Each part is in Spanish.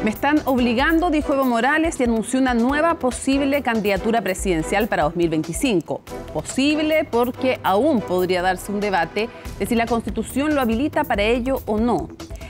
Me están obligando, dijo Evo Morales, y anunció una nueva posible candidatura presidencial para 2025. Posible porque aún podría darse un debate de si la Constitución lo habilita para ello o no.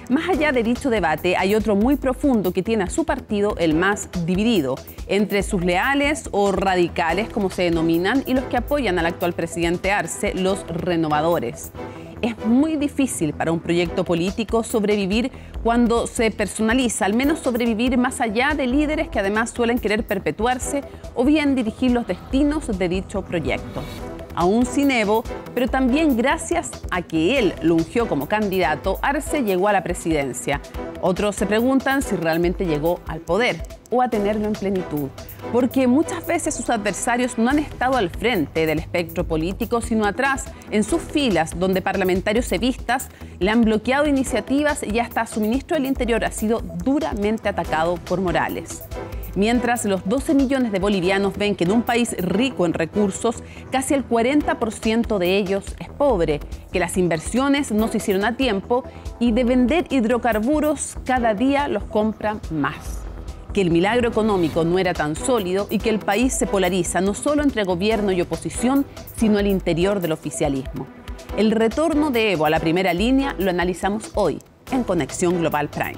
Más allá de dicho debate, hay otro muy profundo que tiene a su partido el más dividido, entre sus leales o radicales, como se denominan, y los que apoyan al actual presidente Arce, los renovadores. Es muy difícil para un proyecto político sobrevivir cuando se personaliza, al menos sobrevivir más allá de líderes que además suelen querer perpetuarse o bien dirigir los destinos de dicho proyecto. Aún sin Evo, pero también gracias a que él lo ungió como candidato, Arce llegó a la presidencia. Otros se preguntan si realmente llegó al poder o a tenerlo en plenitud, porque muchas veces sus adversarios no han estado al frente del espectro político, sino atrás, en sus filas, donde parlamentarios evistas le han bloqueado iniciativas y hasta su ministro del Interior ha sido duramente atacado por Morales. Mientras los 12 millones de bolivianos ven que en un país rico en recursos, casi el 40% de ellos es pobre, que las inversiones no se hicieron a tiempo y de vender hidrocarburos cada día los compran más. Que el milagro económico no era tan sólido y que el país se polariza no solo entre gobierno y oposición, sino al interior del oficialismo. El retorno de Evo a la primera línea lo analizamos hoy en Conexión Global Prime.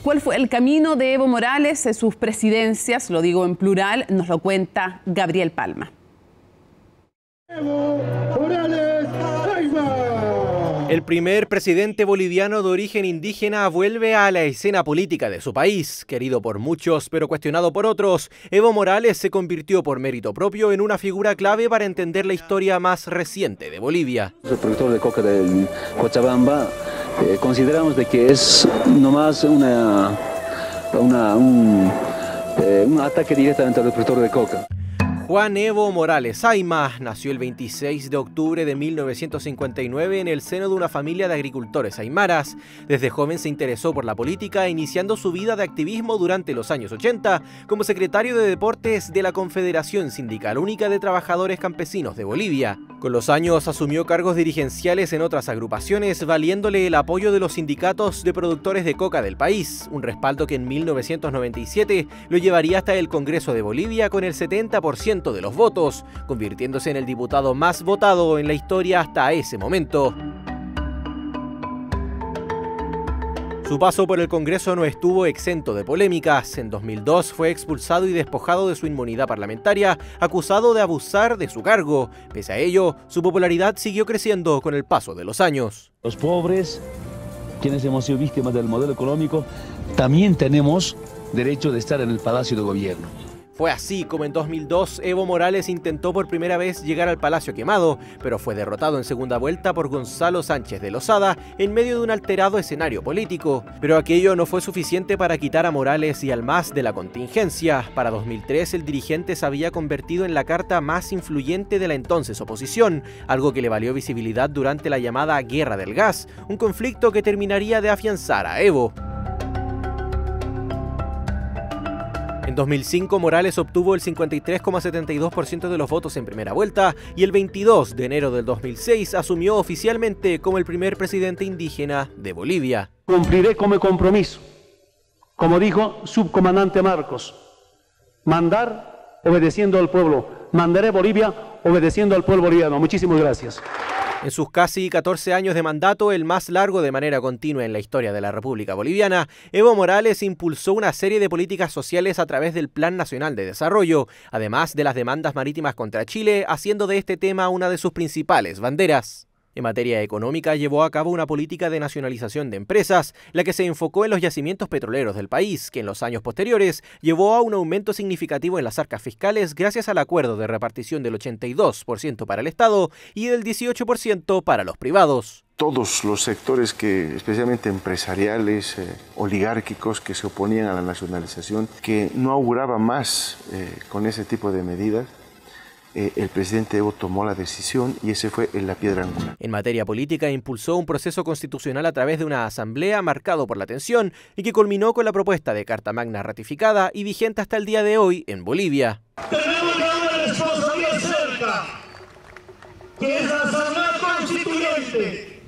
¿Cuál fue el camino de Evo Morales en sus presidencias? Lo digo en plural, nos lo cuenta Gabriel Palma. Evo Morales, el primer presidente boliviano de origen indígena vuelve a la escena política de su país. Querido por muchos, pero cuestionado por otros, Evo Morales se convirtió por mérito propio en una figura clave para entender la historia más reciente de Bolivia. El productor de coca del Cochabamba, consideramos de que es nomás un ataque directamente al productor de coca. Juan Evo Morales Ayma nació el 26 de octubre de 1959 en el seno de una familia de agricultores aymaras. Desde joven se interesó por la política, iniciando su vida de activismo durante los años 80 como secretario de Deportes de la Confederación Sindical Única de Trabajadores Campesinos de Bolivia. Con los años asumió cargos dirigenciales en otras agrupaciones, valiéndole el apoyo de los sindicatos de productores de coca del país, un respaldo que en 1997 lo llevaría hasta el Congreso de Bolivia con el 70% de los votos, convirtiéndose en el diputado más votado en la historia hasta ese momento. Su paso por el Congreso no estuvo exento de polémicas. En 2002 fue expulsado y despojado de su inmunidad parlamentaria, acusado de abusar de su cargo. Pese a ello, su popularidad siguió creciendo con el paso de los años. Los pobres, quienes hemos sido víctimas del modelo económico, también tenemos derecho de estar en el Palacio de Gobierno. Fue así como en 2002 Evo Morales intentó por primera vez llegar al Palacio Quemado, pero fue derrotado en segunda vuelta por Gonzalo Sánchez de Lozada en medio de un alterado escenario político. Pero aquello no fue suficiente para quitar a Morales y al MAS de la contingencia. Para 2003 el dirigente se había convertido en la carta más influyente de la entonces oposición, algo que le valió visibilidad durante la llamada Guerra del Gas, un conflicto que terminaría de afianzar a Evo. En 2005, Morales obtuvo el 53,72% de los votos en primera vuelta y el 22 de enero del 2006 asumió oficialmente como el primer presidente indígena de Bolivia. Cumpliré con mi compromiso, como dijo subcomandante Marcos, mandar obedeciendo al pueblo. Mandaré Bolivia obedeciendo al pueblo boliviano. Muchísimas gracias. En sus casi 14 años de mandato, el más largo de manera continua en la historia de la República Boliviana, Evo Morales impulsó una serie de políticas sociales a través del Plan Nacional de Desarrollo, además de las demandas marítimas contra Chile, haciendo de este tema una de sus principales banderas. En materia económica, llevó a cabo una política de nacionalización de empresas, la que se enfocó en los yacimientos petroleros del país, que en los años posteriores llevó a un aumento significativo en las arcas fiscales gracias al acuerdo de repartición del 82% para el Estado y del 18% para los privados. Todos los sectores, especialmente empresariales, oligárquicos, que se oponían a la nacionalización, que no auguraba más con ese tipo de medidas, el presidente Evo tomó la decisión y ese fue la piedra angular. En materia política, impulsó un proceso constitucional a través de una asamblea marcado por la tensión y que culminó con la propuesta de Carta Magna ratificada y vigente hasta el día de hoy en Bolivia. Tenemos una responsabilidad cerca, que es la Asamblea Constituyente,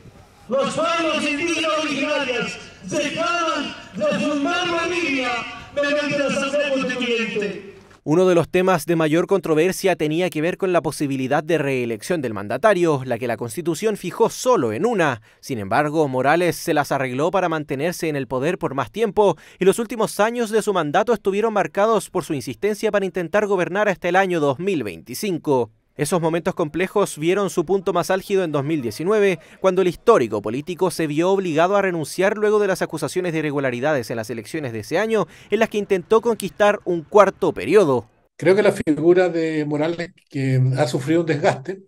los pueblos indígenas originarios dejaban de formar Bolivia mediante la Asamblea Constituyente. Uno de los temas de mayor controversia tenía que ver con la posibilidad de reelección del mandatario, la que la Constitución fijó solo en una. Sin embargo, Morales se las arregló para mantenerse en el poder por más tiempo y los últimos años de su mandato estuvieron marcados por su insistencia para intentar gobernar hasta el año 2025. Esos momentos complejos vieron su punto más álgido en 2019, cuando el histórico político se vio obligado a renunciar luego de las acusaciones de irregularidades en las elecciones de ese año, en las que intentó conquistar un cuarto periodo. Creo que la figura de Morales, que ha sufrido un desgaste,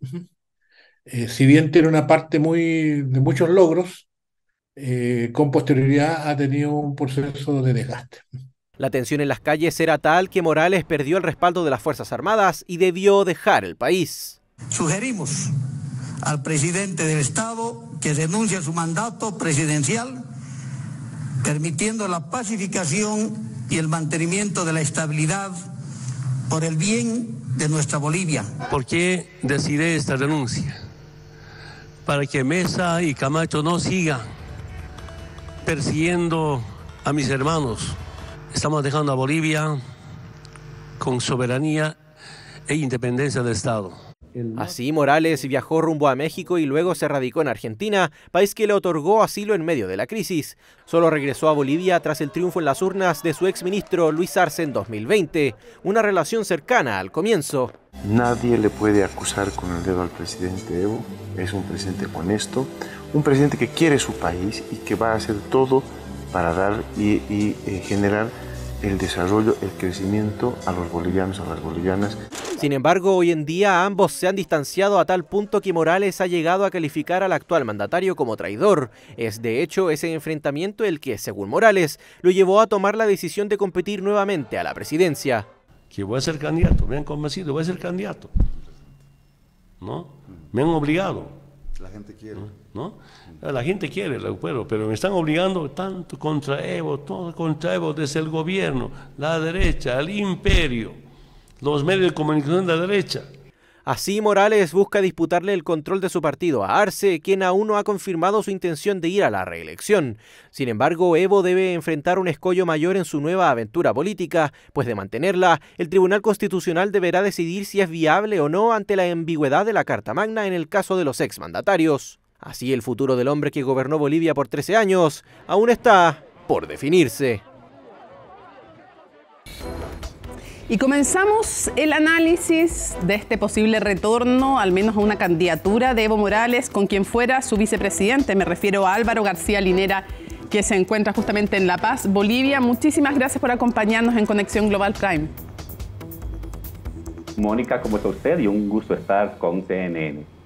si bien tiene una parte de muchos logros, con posterioridad ha tenido un proceso de desgaste. La tensión en las calles era tal que Morales perdió el respaldo de las Fuerzas Armadas y debió dejar el país. Sugerimos al presidente del Estado que renuncie a su mandato presidencial, permitiendo la pacificación y el mantenimiento de la estabilidad por el bien de nuestra Bolivia. ¿Por qué decidí esta renuncia? Para que Mesa y Camacho no sigan persiguiendo a mis hermanos. Estamos dejando a Bolivia con soberanía e independencia del Estado. Así, Morales viajó rumbo a México y luego se radicó en Argentina, país que le otorgó asilo en medio de la crisis. Solo regresó a Bolivia tras el triunfo en las urnas de su exministro Luis Arce en 2020, una relación cercana al comienzo. Nadie le puede acusar con el dedo al presidente Evo. Es un presidente honesto, un presidente que quiere su país y que va a hacer todo para dar y generar el desarrollo, el crecimiento a los bolivianos, a las bolivianas. Sin embargo, hoy en día ambos se han distanciado a tal punto que Morales ha llegado a calificar al actual mandatario como traidor. Es de hecho ese enfrentamiento el que, según Morales, lo llevó a tomar la decisión de competir nuevamente a la presidencia. Que voy a ser candidato, me han convencido, voy a ser candidato. ¿No? Me han obligado. La gente quiere. ¿No? La gente quiere, pero me están obligando tanto contra Evo, todo contra Evo, desde el gobierno, la derecha, el imperio, los medios de comunicación de la derecha. Así, Morales busca disputarle el control de su partido a Arce, quien aún no ha confirmado su intención de ir a la reelección. Sin embargo, Evo debe enfrentar un escollo mayor en su nueva aventura política, pues de mantenerla, el Tribunal Constitucional deberá decidir si es viable o no ante la ambigüedad de la Carta Magna en el caso de los exmandatarios. Así, el futuro del hombre que gobernó Bolivia por 13 años aún está por definirse. Y comenzamos el análisis de este posible retorno, al menos a una candidatura de Evo Morales con quien fuera su vicepresidente. Me refiero a Álvaro García Linera, que se encuentra justamente en La Paz, Bolivia. Muchísimas gracias por acompañarnos en Conexión Global Prime. Mónica, ¿cómo está usted? Y un gusto estar con CNN.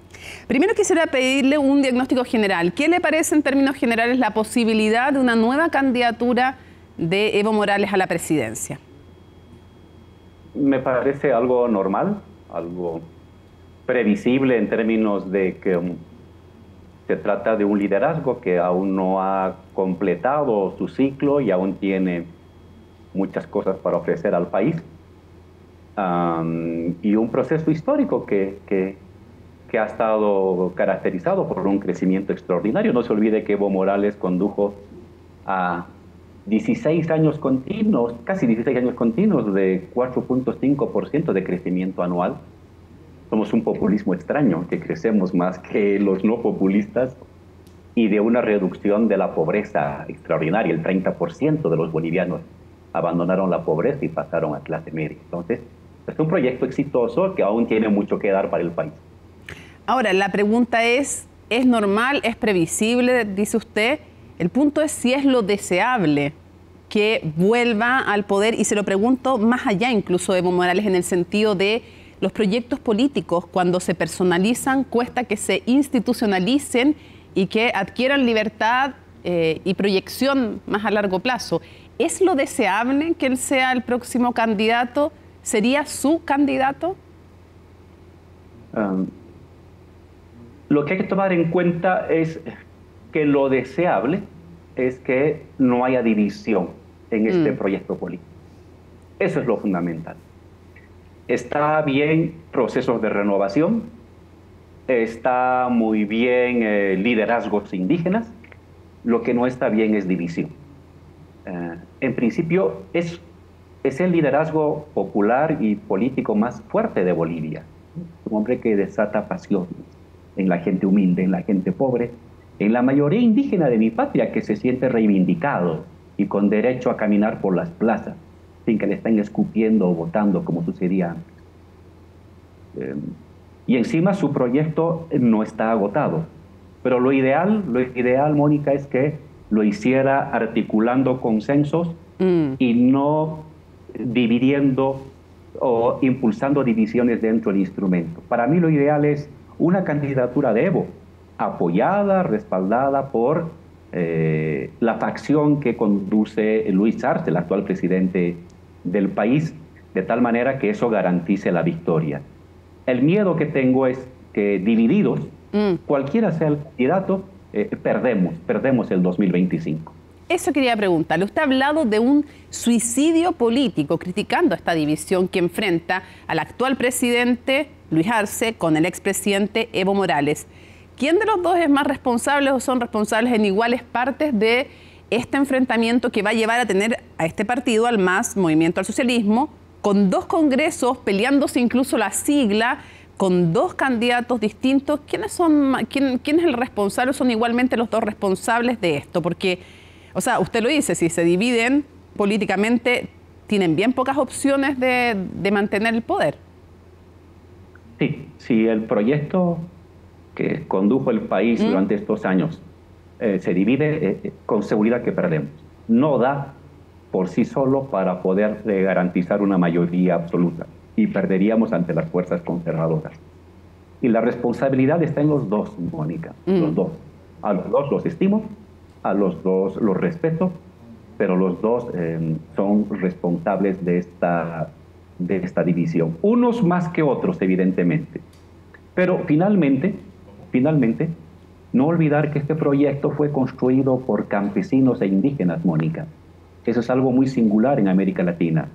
Primero quisiera pedirle un diagnóstico general. ¿Qué le parece en términos generales la posibilidad de una nueva candidatura de Evo Morales a la presidencia? Me parece algo normal, algo previsible en términos de que se trata de un liderazgo que aún no ha completado su ciclo y aún tiene muchas cosas para ofrecer al país. Y un proceso histórico que ha estado caracterizado por un crecimiento extraordinario. No se olvide que Evo Morales condujo a 16 años continuos, casi 16 años continuos de 4.5% de crecimiento anual. Somos un populismo extraño, que crecemos más que los no populistas, y de una reducción de la pobreza extraordinaria. El 30% de los bolivianos abandonaron la pobreza y pasaron a clase media. Entonces, es un proyecto exitoso que aún tiene mucho que dar para el país. Ahora, la pregunta ¿es normal, es previsible, dice usted? El punto es si es lo deseable que vuelva al poder, y se lo pregunto más allá incluso de Evo Morales, en el sentido de los proyectos políticos, cuando se personalizan, cuesta que se institucionalicen y que adquieran libertad y proyección más a largo plazo. ¿Es lo deseable que él sea el próximo candidato? ¿Sería su candidato? Lo que hay que tomar en cuenta es que lo deseable es que no haya división en este proyecto político. Eso es lo fundamental. Está bien procesos de renovación, está muy bien liderazgos indígenas, lo que no está bien es división. En principio es el liderazgo popular y político más fuerte de Bolivia. Un hombre que desata pasión en la gente humilde, en la gente pobre, en la mayoría indígena de mi patria, que se siente reivindicado y con derecho a caminar por las plazas sin que le estén escupiendo o votando como sucedía antes. Y encima su proyecto no está agotado. Pero lo ideal, Mónica, es que lo hiciera articulando consensos y no dividiendo o impulsando divisiones dentro del instrumento. Para mí lo ideal es una candidatura de Evo, apoyada, respaldada por la facción que conduce Luis Arce, el actual presidente del país, de tal manera que eso garantice la victoria. El miedo que tengo es que divididos, cualquiera sea el candidato, perdemos el 2025. Eso quería preguntarle. Usted ha hablado de un suicidio político, criticando esta división que enfrenta al actual presidente Luis Arce con el expresidente Evo Morales. ¿Quién de los dos es más responsable o son responsables en iguales partes de este enfrentamiento que va a llevar a tener a este partido, al MAS, Movimiento al Socialismo, con dos congresos, peleándose incluso la sigla, con dos candidatos distintos? ¿Quién es el responsable? ¿Son igualmente los dos responsables de esto? Porque, o sea, usted lo dice, si se dividen políticamente, tienen bien pocas opciones de mantener el poder. Sí, si el proyecto que condujo el país durante estos años se divide, con seguridad que perdemos. No da por sí solo para poder garantizar una mayoría absoluta y perderíamos ante las fuerzas conservadoras. Y la responsabilidad está en los dos, Mónica, los dos. A los dos los estimo, a los dos los respeto, pero los dos son responsables de esta división. Unos más que otros, evidentemente. Pero finalmente, no olvidar que este proyecto fue construido por campesinos e indígenas, Mónica. Eso es algo muy singular en América Latina.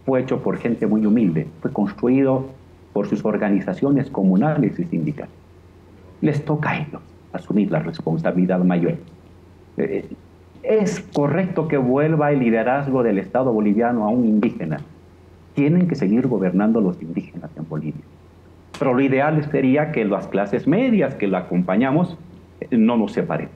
Fue hecho por gente muy humilde, fue construido por sus organizaciones comunales y sindicales. Les toca a ellos asumir la responsabilidad mayor. Es correcto que vuelva el liderazgo del Estado boliviano a un indígena. Tienen que seguir gobernando los indígenas en Bolivia. Pero lo ideal sería que las clases medias que lo acompañamos no nos separen.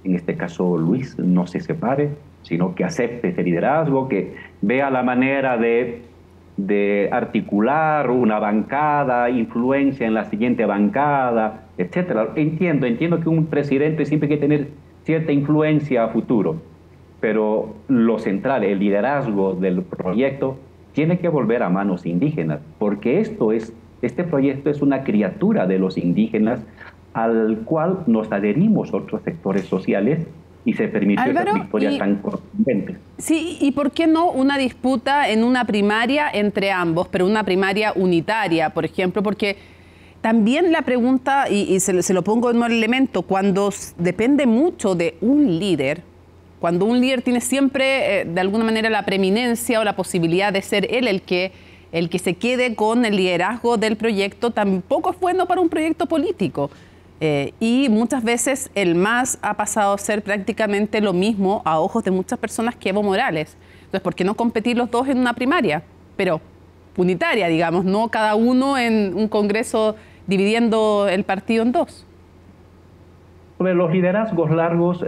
En este caso, Luis no se separe, sino que acepte ese liderazgo, que vea la manera de articular una bancada, influencia en la siguiente bancada, etc. Entiendo que un presidente siempre hay que tener cierta influencia a futuro, pero lo central, el liderazgo del proyecto, tiene que volver a manos indígenas, porque este proyecto es una criatura de los indígenas al cual nos adherimos otros sectores sociales y se permitió esas victorias tan contundentes. Sí, ¿y por qué no una disputa en una primaria entre ambos, pero una primaria unitaria, por ejemplo? Porque también la pregunta, y se lo pongo en un elemento, cuando depende mucho de un líder, cuando un líder tiene siempre de alguna manera la preeminencia o la posibilidad de ser él el que se quede con el liderazgo del proyecto, tampoco es bueno para un proyecto político. Y muchas veces el MAS ha pasado a ser prácticamente lo mismo a ojos de muchas personas que Evo Morales. Entonces, ¿por qué no competir los dos en una primaria? Pero unitaria, digamos, no cada uno en un congreso dividiendo el partido en dos. Sobre los liderazgos largos,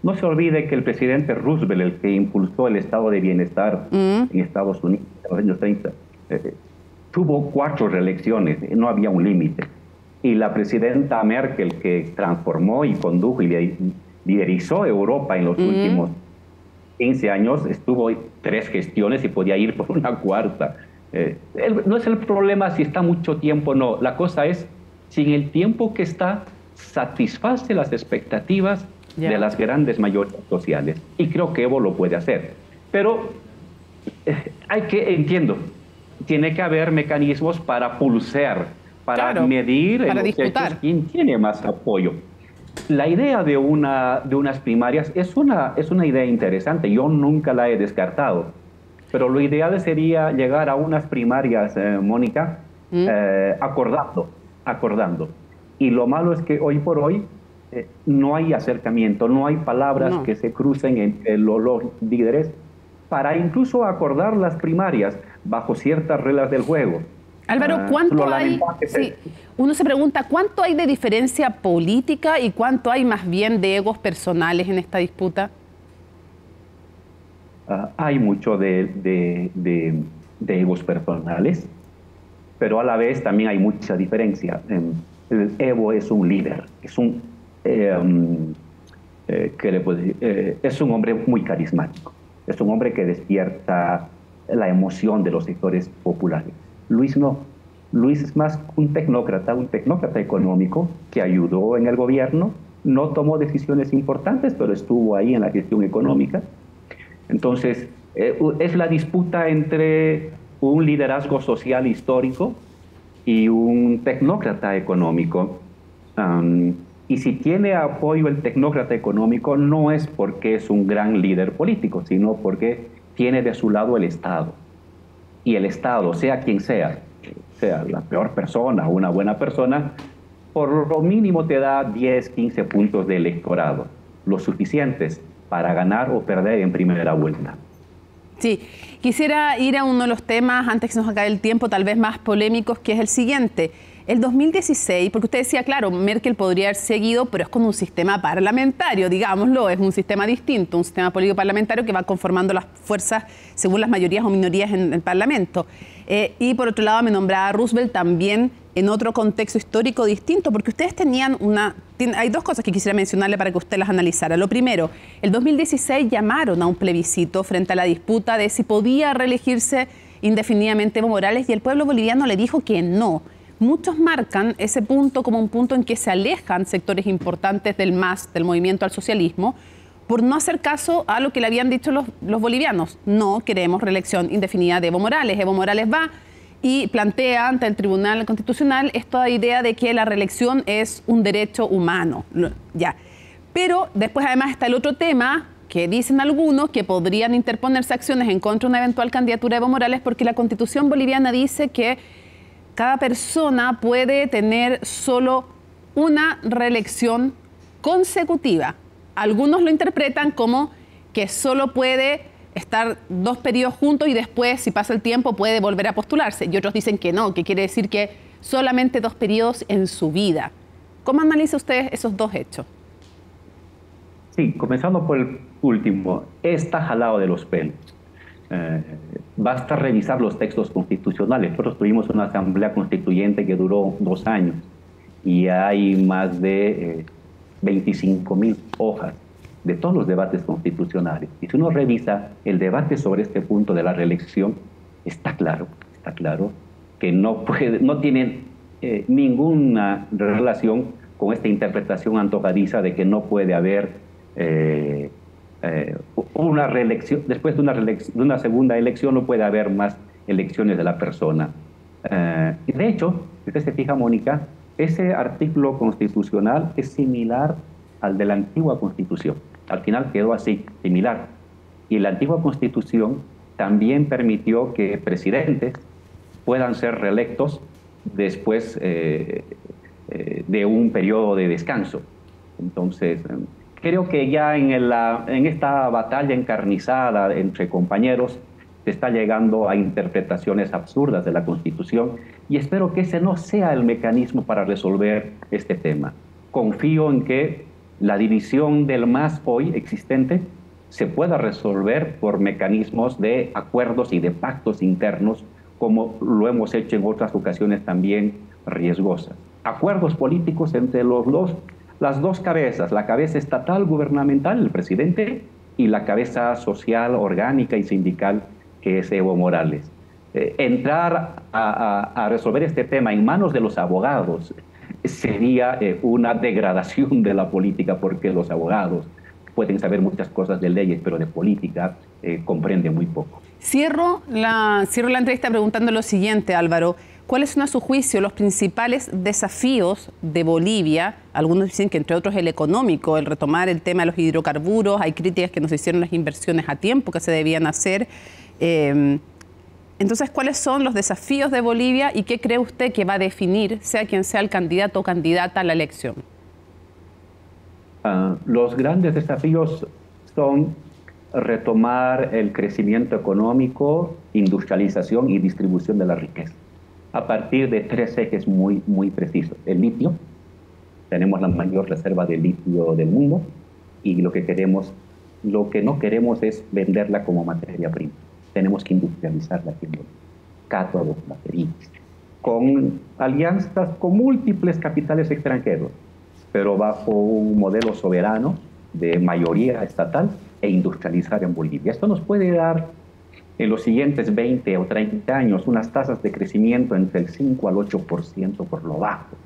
no se olvide que el presidente Roosevelt, el que impulsó el estado de bienestar en Estados Unidos en los años 30, tuvo 4 reelecciones, no había un límite. Y la presidenta Merkel, que transformó y condujo y liderizó Europa en los últimos 15 años, estuvo 3 gestiones y podía ir por una 4ª. No es el problema si está mucho tiempo, no. La cosa es si en el tiempo que está satisface las expectativas de las grandes mayorías sociales. Y creo que Evo lo puede hacer. Pero tiene que haber mecanismos para pulsar, para medir en los hechos quién tiene más apoyo. La idea de unas primarias es una idea interesante, yo nunca la he descartado, pero lo ideal sería llegar a unas primarias, Mónica, acordando acordando. Y lo malo es que hoy por hoy no hay acercamiento, no hay palabras que se crucen entre los líderes para incluso acordar las primarias bajo ciertas reglas del juego. Álvaro, ¿cuánto hay? Sí, uno se pregunta, ¿cuánto hay de diferencia política y cuánto hay más bien de egos personales en esta disputa? Hay mucho de egos personales, pero a la vez también hay mucha diferencia. Evo es un líder, es un, es un hombre muy carismático, es un hombre que despierta la emoción de los sectores populares. Luis no. Luis es más un tecnócrata económico que ayudó en el gobierno, no tomó decisiones importantes, pero estuvo ahí en la gestión económica. Entonces, es la disputa entre un liderazgo social histórico y un tecnócrata económico. Y si tiene apoyo el tecnócrata económico, no es porque es un gran líder político, sino porque tiene de su lado el Estado. Y el Estado, sea quien sea la peor persona o una buena persona, por lo mínimo te da 10, 15 puntos de electorado, los suficientes para ganar o perder en primera vuelta. Sí, quisiera ir a uno de los temas, antes que se nos acabe el tiempo, tal vez más polémicos, que es el siguiente. El 2016, porque usted decía, claro, Merkel podría haber seguido, pero es con un sistema parlamentario, digámoslo, es un sistema distinto, un sistema político parlamentario que va conformando las fuerzas según las mayorías o minorías en el Parlamento. Y por otro lado me nombraba a Roosevelt también en otro contexto histórico distinto, porque ustedes tenían hay dos cosas que quisiera mencionarle para que usted las analizara. Lo primero, el 2016 llamaron a un plebiscito frente a la disputa de si podía reelegirse indefinidamente Evo Morales y el pueblo boliviano le dijo que no. Muchos marcan ese punto como un punto en que se alejan sectores importantes del MAS, del movimiento al socialismo, por no hacer caso a lo que le habían dicho los bolivianos. No queremos reelección indefinida de Evo Morales. Evo Morales va y plantea ante el Tribunal Constitucional esta idea de que la reelección es un derecho humano. Ya. Pero después además está el otro tema que dicen algunos que podrían interponerse acciones en contra de una eventual candidatura de Evo Morales porque la Constitución boliviana dice que cada persona puede tener solo una reelección consecutiva. Algunos lo interpretan como que solo puede estar 2 periodos juntos y después, si pasa el tiempo, puede volver a postularse. Y otros dicen que no, que quiere decir que solamente 2 periodos en su vida. ¿Cómo analiza usted esos dos hechos? Sí, comenzando por el último, está jalado de los pelos. Basta revisar los textos constitucionales. Nosotros tuvimos una asamblea constituyente que duró 2 años y hay más de 25.000 hojas de todos los debates constitucionales. Y si uno revisa el debate sobre este punto de la reelección, está claro que no tiene ninguna relación con esta interpretación antojadiza de que no puede haber una reelección, después de una segunda elección no puede haber más elecciones de la persona. Y de hecho, si usted se fija, Mónica, ese artículo constitucional es similar al de la antigua Constitución. Al final quedó así, similar. Y la antigua Constitución también permitió que presidentes puedan ser reelectos después de un periodo de descanso. Entonces, creo que ya en esta batalla encarnizada entre compañeros se está llegando a interpretaciones absurdas de la Constitución y espero que ese no sea el mecanismo para resolver este tema. Confío en que la división del MAS hoy existente se pueda resolver por mecanismos de acuerdos y de pactos internos, como lo hemos hecho en otras ocasiones también riesgosas. Acuerdos políticos entre las dos cabezas, la cabeza estatal gubernamental, el presidente, y la cabeza social, orgánica y sindical, que es Evo Morales. Entrar a resolver este tema en manos de los abogados sería una degradación de la política, porque los abogados pueden saber muchas cosas de leyes, pero de política comprenden muy poco. Cierro la entrevista preguntando lo siguiente, Álvaro. ¿Cuáles son a su juicio los principales desafíos de Bolivia? Algunos dicen que entre otros el económico, el retomar el tema de los hidrocarburos. Hay críticas que nos hicieron las inversiones a tiempo que se debían hacer. Entonces, ¿cuáles son los desafíos de Bolivia y qué cree usted que va a definir, sea quien sea el candidato o candidata a la elección? Los grandes desafíos son retomar el crecimiento económico, industrialización y distribución de la riqueza, a partir de 3 ejes muy precisos. El litio, tenemos la mayor reserva de litio del mundo, y lo que no queremos es venderla como materia prima. Tenemos que industrializarla aquí en Bolivia. Cátodos, baterías, con alianzas con múltiples capitales extranjeros, pero bajo un modelo soberano de mayoría estatal e industrializar en Bolivia. Esto nos puede dar en los siguientes 20 o 30 años unas tasas de crecimiento entre el 5 al 8% por lo bajo.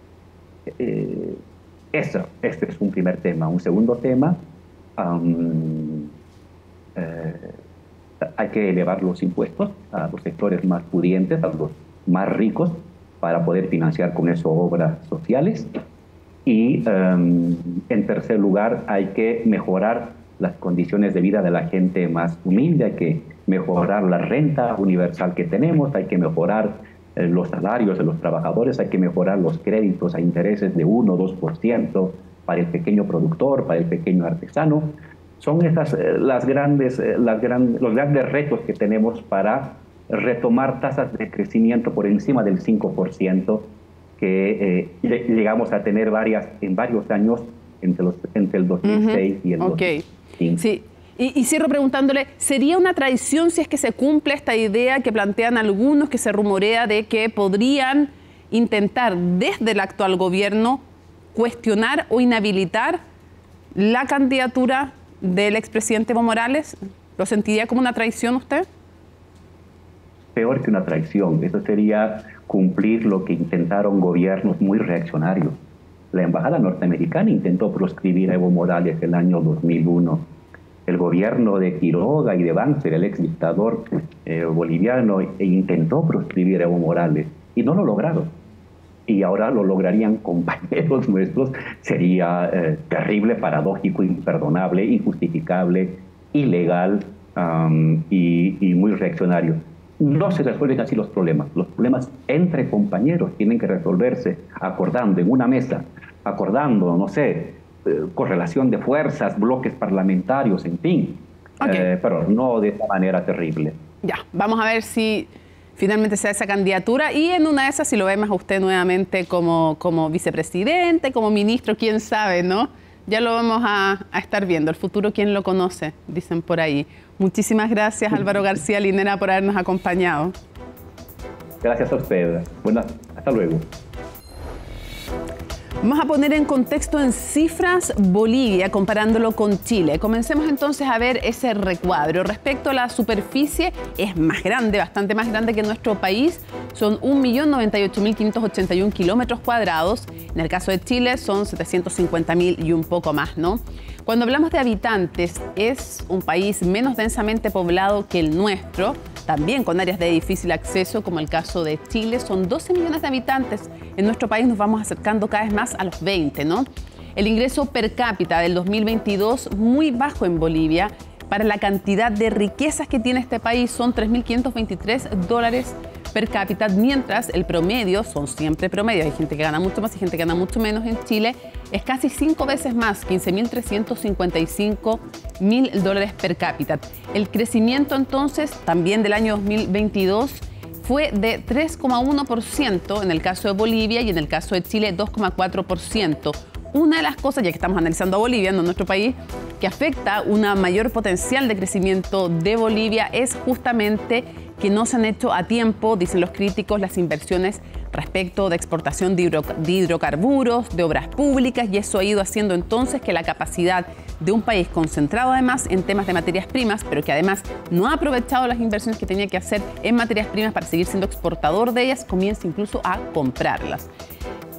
Este es un primer tema. Un segundo tema, hay que elevar los impuestos a los sectores más pudientes, a los más ricos, para poder financiar con eso obras sociales. Y en tercer lugar, hay que mejorar las condiciones de vida de la gente más humilde, hay que mejorar la renta universal que tenemos, hay que mejorar los salarios de los trabajadores, hay que mejorar los créditos a intereses de 1 o 2% para el pequeño productor, para el pequeño artesano. Son estas los grandes retos que tenemos para retomar tasas de crecimiento por encima del 5% que llegamos a tener en varios años entre el 2006 y el 2005. Sí. Y cierro preguntándole, ¿sería una traición si es que se cumple esta idea que plantean algunos, que se rumorea de que podrían intentar desde el actual gobierno cuestionar o inhabilitar la candidatura del expresidente Evo Morales? ¿Lo sentiría como una traición usted? Peor que una traición, eso sería cumplir lo que intentaron gobiernos muy reaccionarios. La embajada norteamericana intentó proscribir a Evo Morales el año 2001. El gobierno de Quiroga y de Banzer, el ex dictador boliviano, intentó proscribir a Evo Morales y no lo lograron. Y ahora lo lograrían compañeros nuestros. Sería terrible, paradójico, imperdonable, injustificable, ilegal y muy reaccionario. No se resuelven así los problemas. Los problemas entre compañeros tienen que resolverse acordando en una mesa, acordando, no sé, correlación de fuerzas, bloques parlamentarios, en fin. Pero no de esta manera terrible. Ya, vamos a ver si finalmente se da esa candidatura y en una de esas si lo vemos a usted nuevamente como vicepresidente, como ministro, quién sabe, ¿no? Ya lo vamos a estar viendo. El futuro, ¿quién lo conoce? Dicen por ahí. Muchísimas gracias, Álvaro García Linera, por habernos acompañado. Gracias a usted. Bueno, hasta luego. Vamos a poner en contexto en cifras Bolivia, comparándolo con Chile. Comencemos entonces a ver ese recuadro. Respecto a la superficie, es más grande, bastante más grande que nuestro país. Son 1.098.581 kilómetros cuadrados. En el caso de Chile son 750.000 y un poco más, ¿no? Cuando hablamos de habitantes, es un país menos densamente poblado que el nuestro, también con áreas de difícil acceso, como el caso de Chile. Son 12 millones de habitantes. En nuestro país nos vamos acercando cada vez más a los 20, ¿no? El ingreso per cápita del 2022, muy bajo en Bolivia. Para la cantidad de riquezas que tiene este país, son $3.523 per cápita, mientras el promedio, son siempre promedios, hay gente que gana mucho más y gente que gana mucho menos en Chile, es casi 5 veces más, $15.355.000 per cápita. El crecimiento entonces, también del año 2022, fue de 3,1% en el caso de Bolivia y en el caso de Chile 2,4%. Una de las cosas, ya que estamos analizando a Bolivia, no nuestro país, que afecta una mayor potencial de crecimiento de Bolivia es justamente que no se han hecho a tiempo, dicen los críticos, las inversiones respecto de exportación de hidrocarburos, de obras públicas, y eso ha ido haciendo entonces que la capacidad de un país concentrado además en temas de materias primas, pero que además no ha aprovechado las inversiones que tenía que hacer en materias primas para seguir siendo exportador de ellas, comienza incluso a comprarlas.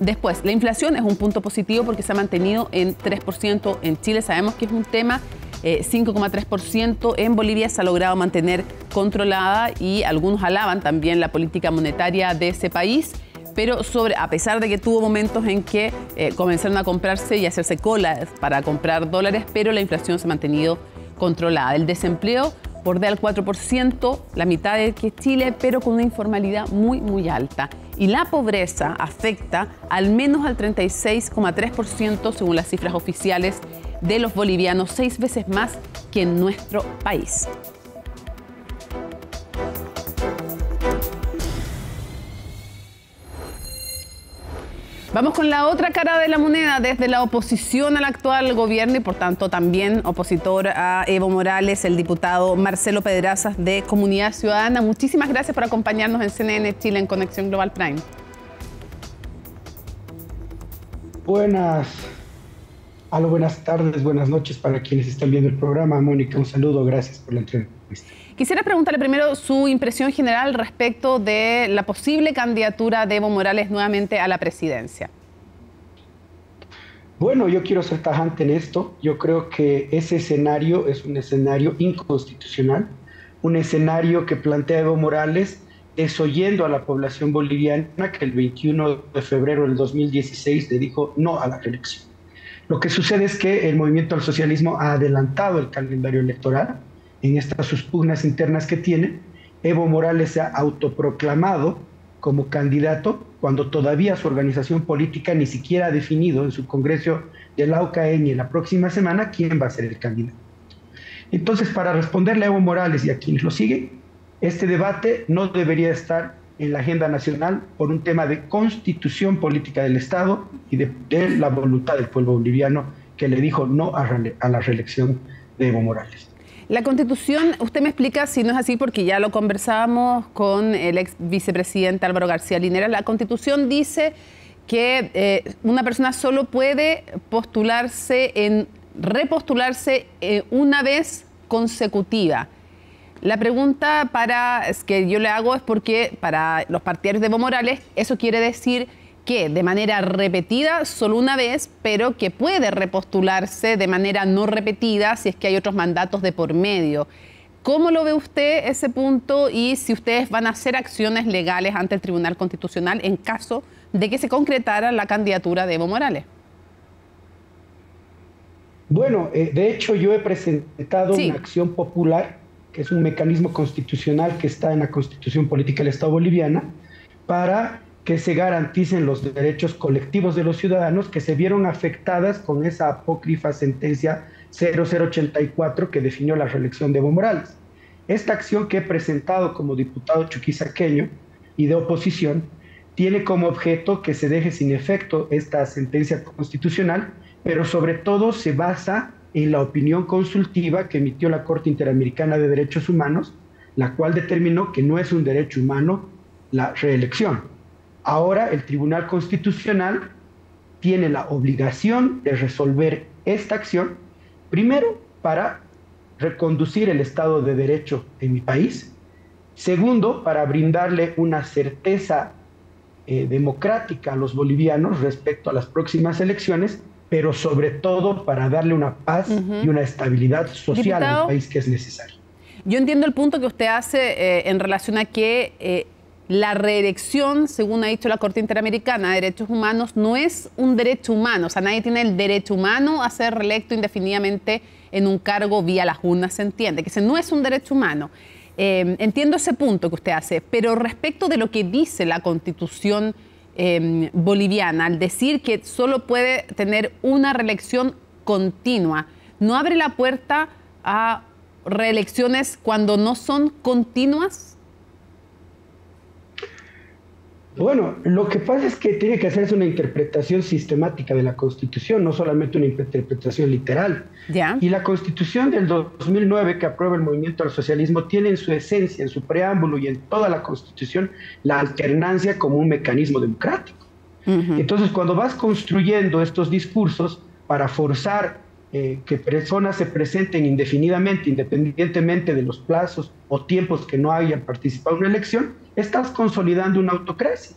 Después, la inflación es un punto positivo porque se ha mantenido en 3%. En Chile sabemos que es un tema, 5,3%. En Bolivia se ha logrado mantener controlada y algunos alaban también la política monetaria de ese país. Pero a pesar de que tuvo momentos en que comenzaron a comprarse y hacerse colas para comprar dólares, pero la inflación se ha mantenido controlada. El desempleo bordea el 4%, la mitad de que Chile, pero con una informalidad muy, muy alta. Y la pobreza afecta al menos al 36,3% según las cifras oficiales de los bolivianos, 6 veces más que en nuestro país. Vamos con la otra cara de la moneda. Desde la oposición al actual gobierno y por tanto también opositor a Evo Morales, el diputado Marcelo Pedrazas de Comunidad Ciudadana. Muchísimas gracias por acompañarnos en CNN Chile en Conexión Global Prime. Buenas tardes, buenas noches para quienes están viendo el programa. Mónica, un saludo, gracias por la entrevista. Quisiera preguntarle primero su impresión general respecto de la posible candidatura de Evo Morales nuevamente a la presidencia. Bueno, yo quiero ser tajante en esto. Yo creo que ese escenario es un escenario inconstitucional, un escenario que plantea Evo Morales desoyendo a la población boliviana que el 21 de febrero del 2016 le dijo no a la reelección. Lo que sucede es que el movimiento al socialismo ha adelantado el calendario electoral en estas sus pugnas internas que tiene. Evo Morales se ha autoproclamado como candidato cuando todavía su organización política ni siquiera ha definido en su congreso de la UCN en la próxima semana quién va a ser el candidato. Entonces, para responderle a Evo Morales y a quienes lo siguen, este debate no debería estar en la agenda nacional por un tema de constitución política del Estado y de la voluntad del pueblo boliviano que le dijo no a la reelección de Evo Morales. La Constitución, usted me explica si no es así, porque ya lo conversábamos con el ex vicepresidente Álvaro García Linera. La Constitución dice que una persona solo puede repostularse una vez consecutiva. La pregunta que yo le hago es porque para los partidarios de Evo Morales eso quiere decir que de manera repetida solo una vez, pero que puede repostularse de manera no repetida si es que hay otros mandatos de por medio. ¿Cómo lo ve usted ese punto y si ustedes van a hacer acciones legales ante el Tribunal Constitucional en caso de que se concretara la candidatura de Evo Morales? Bueno, de hecho yo he presentado una acción popular, que es un mecanismo constitucional que está en la Constitución Política del Estado Boliviana, para que se garanticen los derechos colectivos de los ciudadanos que se vieron afectadas con esa apócrifa sentencia 0084 que definió la reelección de Evo Morales. Esta acción que he presentado como diputado chuquisaqueño y de oposición tiene como objeto que se deje sin efecto esta sentencia constitucional, pero sobre todo se basa en la opinión consultiva que emitió la Corte Interamericana de Derechos Humanos, la cual determinó que no es un derecho humano la reelección. Ahora el Tribunal Constitucional tiene la obligación de resolver esta acción, primero para reconducir el Estado de Derecho en mi país, segundo para brindarle una certeza democrática a los bolivianos respecto a las próximas elecciones, pero sobre todo para darle una paz y una estabilidad social al país que es necesario. Yo entiendo el punto que usted hace en relación a que la reelección, según ha dicho la Corte Interamericana de Derechos Humanos, no es un derecho humano. O sea, nadie tiene el derecho humano a ser reelecto indefinidamente en un cargo vía las urnas, se entiende, que ese no es un derecho humano. Entiendo ese punto que usted hace, pero respecto de lo que dice la Constitución boliviana, al decir que solo puede tener una reelección continua, ¿no abre la puerta a reelecciones cuando no son continuas? Bueno, lo que pasa es que tiene que hacerse una interpretación sistemática de la Constitución, no solamente una interpretación literal. ¿Ya? Y la Constitución del 2009 que aprueba el movimiento al socialismo tiene en su esencia, en su preámbulo y en toda la Constitución la alternancia como un mecanismo democrático. Entonces, cuando vas construyendo estos discursos para forzar que personas se presenten indefinidamente, independientemente de los plazos o tiempos que no hayan participado en una elección, estás consolidando una autocracia.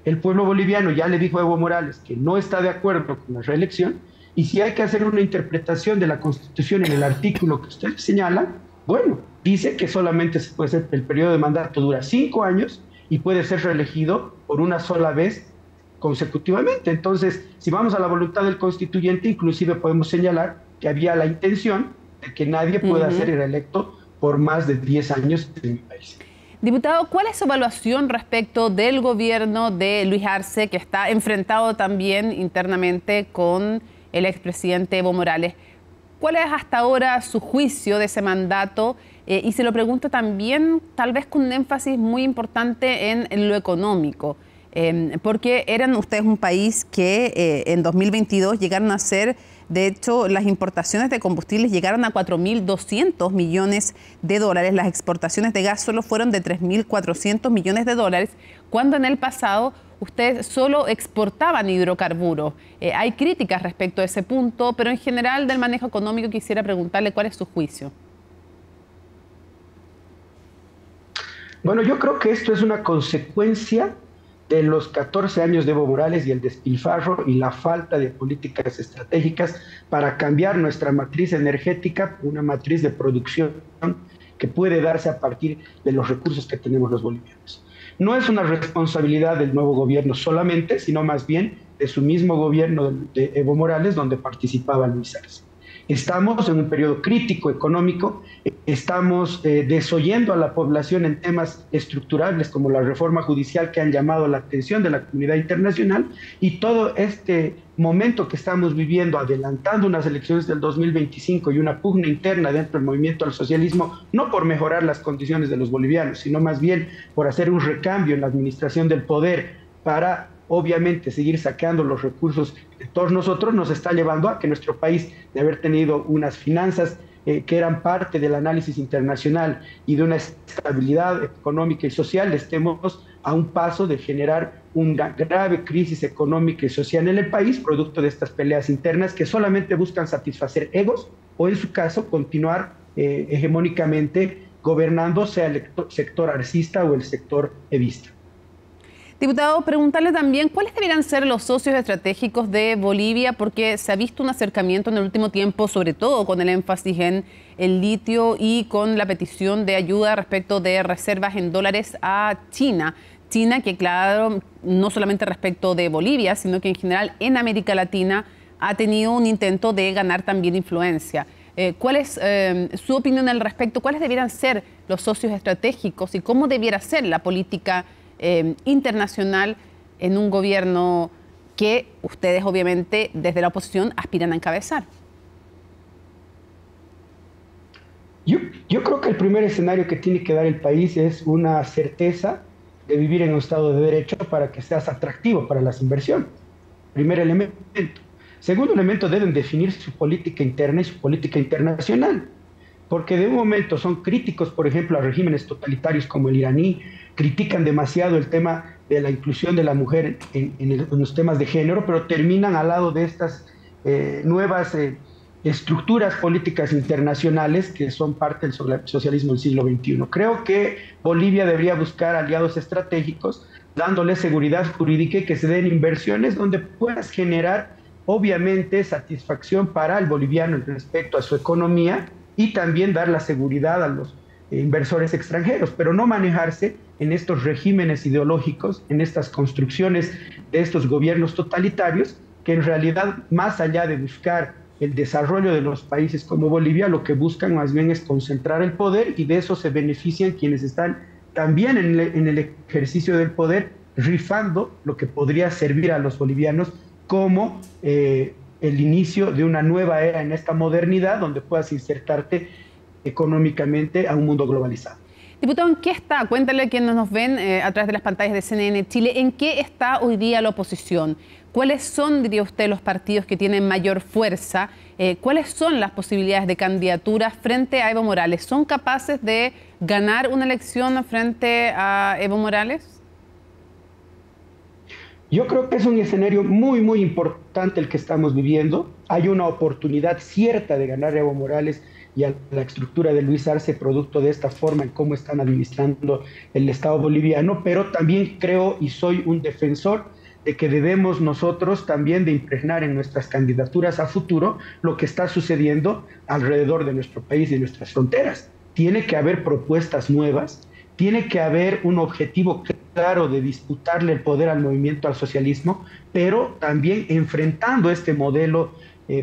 El pueblo boliviano ya le dijo a Evo Morales que no está de acuerdo con la reelección, y si hay que hacer una interpretación de la Constitución en el artículo que usted señala, bueno, dice que solamente se puede hacer, el periodo de mandato dura 5 años y puede ser reelegido por una sola vez consecutivamente. Entonces, si vamos a la voluntad del constituyente, inclusive podemos señalar que había la intención de que nadie pueda ser reelecto por más de 10 años en mi país. Diputado, ¿cuál es su evaluación respecto del gobierno de Luis Arce, que está enfrentado también internamente con el expresidente Evo Morales? ¿Cuál es hasta ahora su juicio de ese mandato? Y se lo pregunto también, tal vez con un énfasis muy importante en lo económico, porque eran ustedes un país que en 2022 llegaron a ser, de hecho, las importaciones de combustibles llegaron a 4.200 millones de dólares, las exportaciones de gas solo fueron de 3.400 millones de dólares, cuando en el pasado ustedes solo exportaban hidrocarburos. Hay críticas respecto a ese punto, pero en general del manejo económico quisiera preguntarle cuál es su juicio. Bueno, yo creo que esto es una consecuencia de los 14 años de Evo Morales y el despilfarro y la falta de políticas estratégicas para cambiar nuestra matriz energética por una matriz de producción que puede darse a partir de los recursos que tenemos los bolivianos. No es una responsabilidad del nuevo gobierno solamente, sino más bien de su mismo gobierno de Evo Morales, donde participaba Luis Arce. Estamos en un periodo crítico económico, estamos desoyendo a la población en temas estructurales como la reforma judicial que han llamado la atención de la comunidad internacional, y todo este momento que estamos viviendo, adelantando unas elecciones del 2025 y una pugna interna dentro del movimiento al socialismo, no por mejorar las condiciones de los bolivianos, sino más bien por hacer un recambio en la administración del poder para obviamente seguir saqueando los recursos de todos nosotros, nos está llevando a que nuestro país, de haber tenido unas finanzas que eran parte del análisis internacional y de una estabilidad económica y social, estemos a un paso de generar una grave crisis económica y social en el país, producto de estas peleas internas que solamente buscan satisfacer egos o, en su caso, continuar hegemónicamente gobernando, sea el sector arcista o el sector evista. Diputado, preguntarle también cuáles deberían ser los socios estratégicos de Bolivia, porque se ha visto un acercamiento en el último tiempo, sobre todo con el énfasis en el litio y con la petición de ayuda respecto de reservas en dólares a China. China, que claro, no solamente respecto de Bolivia, sino que en general en América Latina ha tenido un intento de ganar también influencia. ¿Cuál es su opinión al respecto? ¿Cuáles deberían ser los socios estratégicos y cómo debiera ser la política internacional en un gobierno que ustedes obviamente desde la oposición aspiran a encabezar? Yo creo que el primer escenario que tiene que dar el país es una certeza de vivir en un Estado de Derecho para que seas atractivo para las inversiones. Primer elemento. Segundo elemento, deben definir su política interna y su política internacional, porque de un momento son críticos, por ejemplo, a regímenes totalitarios como el iraní, critican demasiado el tema de la inclusión de la mujer en los temas de género, pero terminan al lado de estas nuevas estructuras políticas internacionales que son parte del socialismo del siglo XXI. Creo que Bolivia debería buscar aliados estratégicos, dándole seguridad jurídica y que se den inversiones donde puedas generar, obviamente, satisfacción para el boliviano respecto a su economía y también dar la seguridad a los inversores extranjeros, pero no manejarse en estos regímenes ideológicos, en estas construcciones de estos gobiernos totalitarios, que en realidad, más allá de buscar el desarrollo de los países como Bolivia, lo que buscan más bien es concentrar el poder, y de eso se benefician quienes están también en el ejercicio del poder, rifando lo que podría servir a los bolivianos como el inicio de una nueva era en esta modernidad, donde puedas insertarte económicamente a un mundo globalizado. Diputado, ¿en qué está? Cuéntale a quienes nos ven a través de las pantallas de CNN Chile, ¿en qué está hoy día la oposición? ¿Cuáles son, diría usted, los partidos que tienen mayor fuerza? ¿Cuáles son las posibilidades de candidaturas frente a Evo Morales? ¿Son capaces de ganar una elección frente a Evo Morales? Yo creo que es un escenario muy, muy importante el que estamos viviendo. Hay una oportunidad cierta de ganar a Evo Morales y a la estructura de Luis Arce, producto de esta forma en cómo están administrando el Estado boliviano, pero también creo y soy un defensor de que debemos nosotros también de impregnar en nuestras candidaturas a futuro lo que está sucediendo alrededor de nuestro país y nuestras fronteras. Tiene que haber propuestas nuevas, tiene que haber un objetivo claro de disputarle el poder al movimiento al socialismo, pero también enfrentando este modelo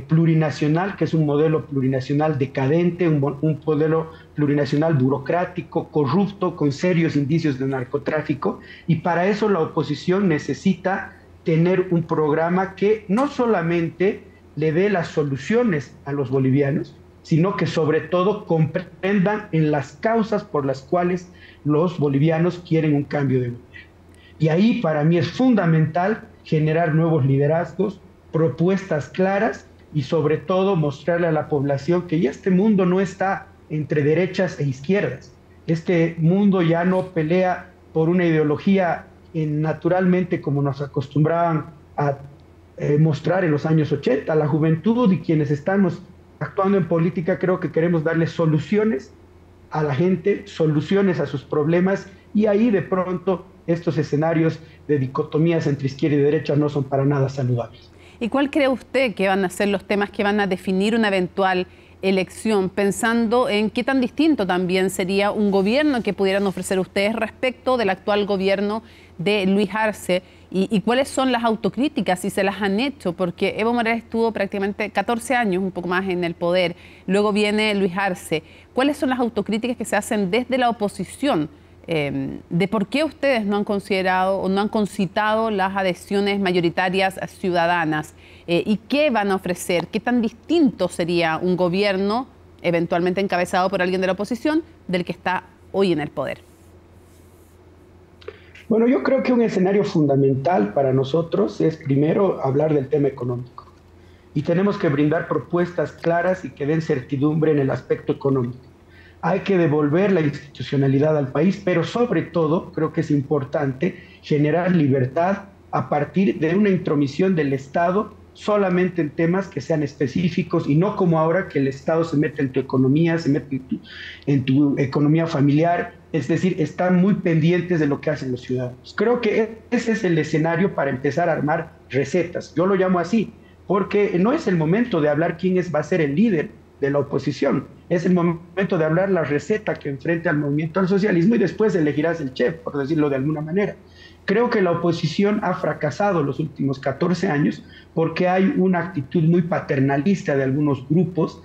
plurinacional, que es un modelo plurinacional decadente, un modelo plurinacional burocrático, corrupto, con serios indicios de narcotráfico, y para eso la oposición necesita tener un programa que no solamente le dé las soluciones a los bolivianos, sino que sobre todo comprendan en las causas por las cuales los bolivianos quieren un cambio de gobierno. Y ahí para mí es fundamental generar nuevos liderazgos, propuestas claras y sobre todo mostrarle a la población que ya este mundo no está entre derechas e izquierdas. Este mundo ya no pelea por una ideología naturalmente como nos acostumbraban a mostrar en los años 80. La juventud y quienes estamos actuando en política creo que queremos darle soluciones a la gente, soluciones a sus problemas, y ahí de pronto estos escenarios de dicotomías entre izquierda y derecha no son para nada saludables. ¿Y cuál cree usted que van a ser los temas que van a definir una eventual elección, pensando en qué tan distinto también sería un gobierno que pudieran ofrecer ustedes respecto del actual gobierno de Luis Arce? ¿Y cuáles son las autocríticas, si se las han hecho? Porque Evo Morales estuvo prácticamente 14 años, un poco más, en el poder. Luego viene Luis Arce. ¿Cuáles son las autocríticas que se hacen desde la oposición de por qué ustedes no han considerado o no han concitado las adhesiones mayoritarias ciudadanas? ¿Y qué van a ofrecer? ¿Qué tan distinto sería un gobierno eventualmente encabezado por alguien de la oposición del que está hoy en el poder? Bueno, yo creo que un escenario fundamental para nosotros es primero hablar del tema económico. Y tenemos que brindar propuestas claras y que den certidumbre en el aspecto económico. Hay que devolver la institucionalidad al país, pero sobre todo creo que es importante generar libertad a partir de una intromisión del Estado solamente en temas que sean específicos y no como ahora que el Estado se mete en tu economía, se mete en tu economía familiar, es decir, están muy pendientes de lo que hacen los ciudadanos. Creo que ese es el escenario para empezar a armar recetas. Yo lo llamo así, porque no es el momento de hablar quién va a ser el líder de la oposición, es el momento de hablar la receta que enfrente al movimiento al socialismo y después elegirás el chef, por decirlo de alguna manera. Creo que la oposición ha fracasado los últimos 14 años porque hay una actitud muy paternalista de algunos grupos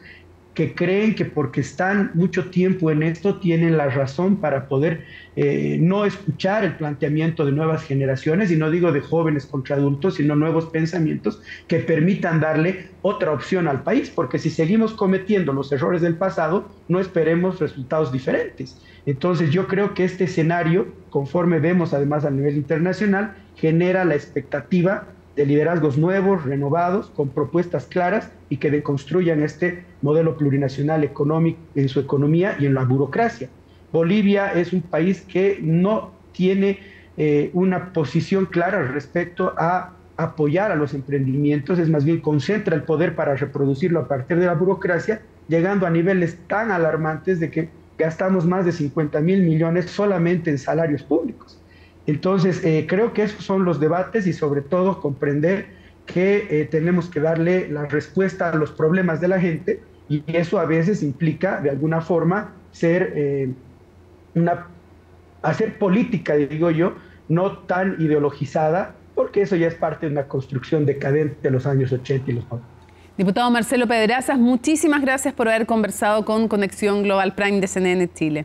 que creen que porque están mucho tiempo en esto tienen la razón para poder no escuchar el planteamiento de nuevas generaciones, y no digo de jóvenes contra adultos, sino nuevos pensamientos que permitan darle otra opción al país, porque si seguimos cometiendo los errores del pasado, no esperemos resultados diferentes. Entonces yo creo que este escenario, conforme vemos además a nivel internacional, genera la expectativa de liderazgos nuevos, renovados, con propuestas claras y que deconstruyan este modelo plurinacional económico en su economía y en la burocracia. Bolivia es un país que no tiene una posición clara respecto a apoyar a los emprendimientos, es más bien concentra el poder para reproducirlo a partir de la burocracia, llegando a niveles tan alarmantes de que gastamos más de 50.000 millones solamente en salarios públicos. Entonces, creo que esos son los debates y sobre todo comprender que tenemos que darle la respuesta a los problemas de la gente, y eso a veces implica, de alguna forma, hacer política, digo yo, no tan ideologizada, porque eso ya es parte de una construcción decadente de los años 80 y los 90. Diputado Marcelo Pedrazas, muchísimas gracias por haber conversado con Conexión Global Prime de CNN Chile.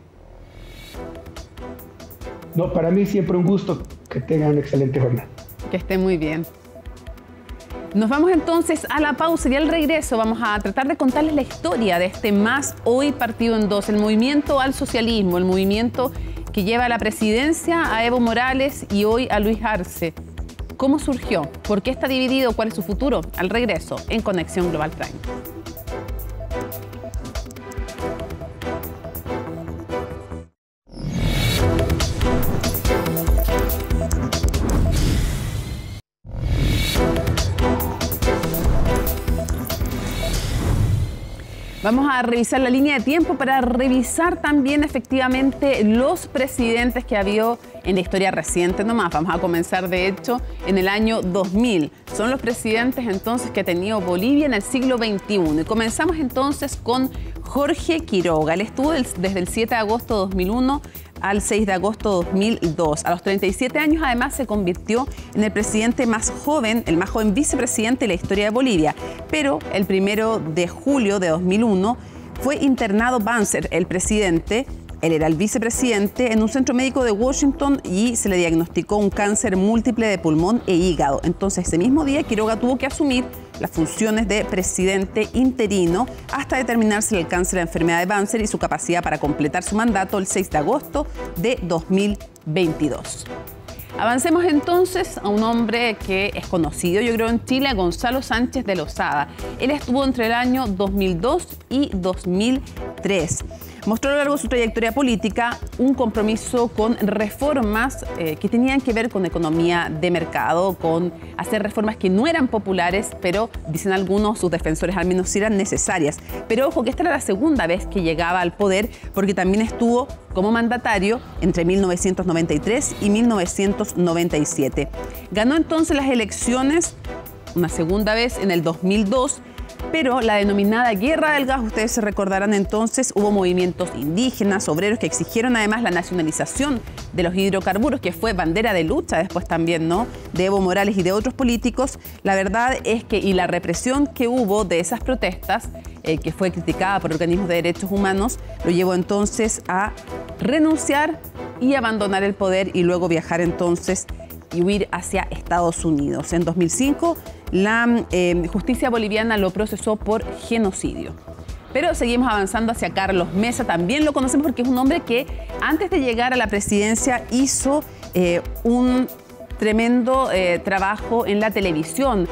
No, para mí siempre un gusto. Que tengan una excelente jornada. Que esté muy bien. Nos vamos entonces a la pausa y al regreso vamos a tratar de contarles la historia de este MAS hoy partido en dos, el movimiento al socialismo, el movimiento que lleva a la presidencia a Evo Morales y hoy a Luis Arce. ¿Cómo surgió? ¿Por qué está dividido? ¿Cuál es su futuro? Al regreso en Conexión Global Prime. Vamos a revisar la línea de tiempo para revisar también efectivamente los presidentes que ha habido en la historia reciente nomás. Vamos a comenzar de hecho en el año 2000. Son los presidentes entonces que ha tenido Bolivia en el siglo XXI. Y comenzamos entonces con Jorge Quiroga. Él estuvo desde el 7 de agosto de 2001 al 6 de agosto de 2002. A los 37 años, además, se convirtió en el presidente más joven, el más joven vicepresidente de la historia de Bolivia. Pero el 1 de julio de 2001 fue internado Banzer, el presidente. Él era el vicepresidente en un centro médico de Washington y se le diagnosticó un cáncer múltiple de pulmón e hígado. Entonces, ese mismo día, Quiroga tuvo que asumir las funciones de presidente interino hasta determinarse el alcance de la enfermedad de Banzer y su capacidad para completar su mandato el 6 de agosto de 2022. Avancemos entonces a un hombre que es conocido, yo creo, en Chile, Gonzalo Sánchez de Lozada. Él estuvo entre el año 2002 y 2003. Mostró a lo largo de su trayectoria política un compromiso con reformas que tenían que ver con economía de mercado, con hacer reformas que no eran populares, pero dicen algunos, sus defensores al menos, sí eran necesarias. Pero ojo que esta era la segunda vez que llegaba al poder, porque también estuvo como mandatario entre 1993 y 1997. Ganó entonces las elecciones una segunda vez en el 2002, pero la denominada Guerra del Gas, ustedes se recordarán entonces, hubo movimientos indígenas, obreros que exigieron además la nacionalización de los hidrocarburos, que fue bandera de lucha después también, ¿no?, de Evo Morales y de otros políticos. La verdad es que, y la represión que hubo de esas protestas, que fue criticada por organismos de derechos humanos, lo llevó entonces a renunciar y abandonar el poder y luego viajar entonces y huir hacia Estados Unidos. En 2005, la justicia boliviana lo procesó por genocidio. Pero seguimos avanzando hacia Carlos Mesa. También lo conocemos porque es un hombre que antes de llegar a la presidencia hizo un tremendo trabajo en la televisión.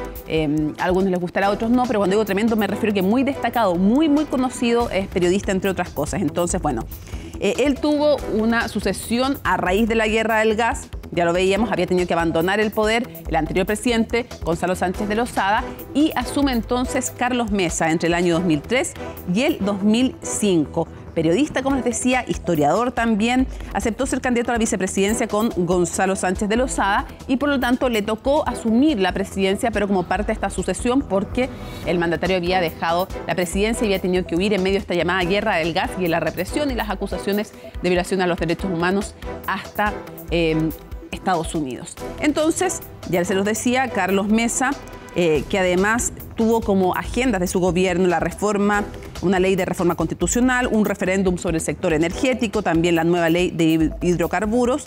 A algunos les gustará, a otros no, pero cuando digo tremendo me refiero que muy destacado, muy conocido, es periodista entre otras cosas. Entonces, bueno, él tuvo una sucesión a raíz de la Guerra del Gas. Ya lo veíamos, había tenido que abandonar el poder el anterior presidente, Gonzalo Sánchez de Lozada, y asume entonces Carlos Mesa entre el año 2003 y el 2005. Periodista, como les decía, historiador también, aceptó ser candidato a la vicepresidencia con Gonzalo Sánchez de Lozada y por lo tanto le tocó asumir la presidencia, pero como parte de esta sucesión porque el mandatario había dejado la presidencia y había tenido que huir en medio de esta llamada Guerra del Gas y de la represión y las acusaciones de violación a los derechos humanos hasta Estados Unidos. Entonces, ya se los decía, Carlos Mesa, que además tuvo como agendas de su gobierno la reforma, una ley de reforma constitucional, un referéndum sobre el sector energético, también la nueva ley de hidrocarburos.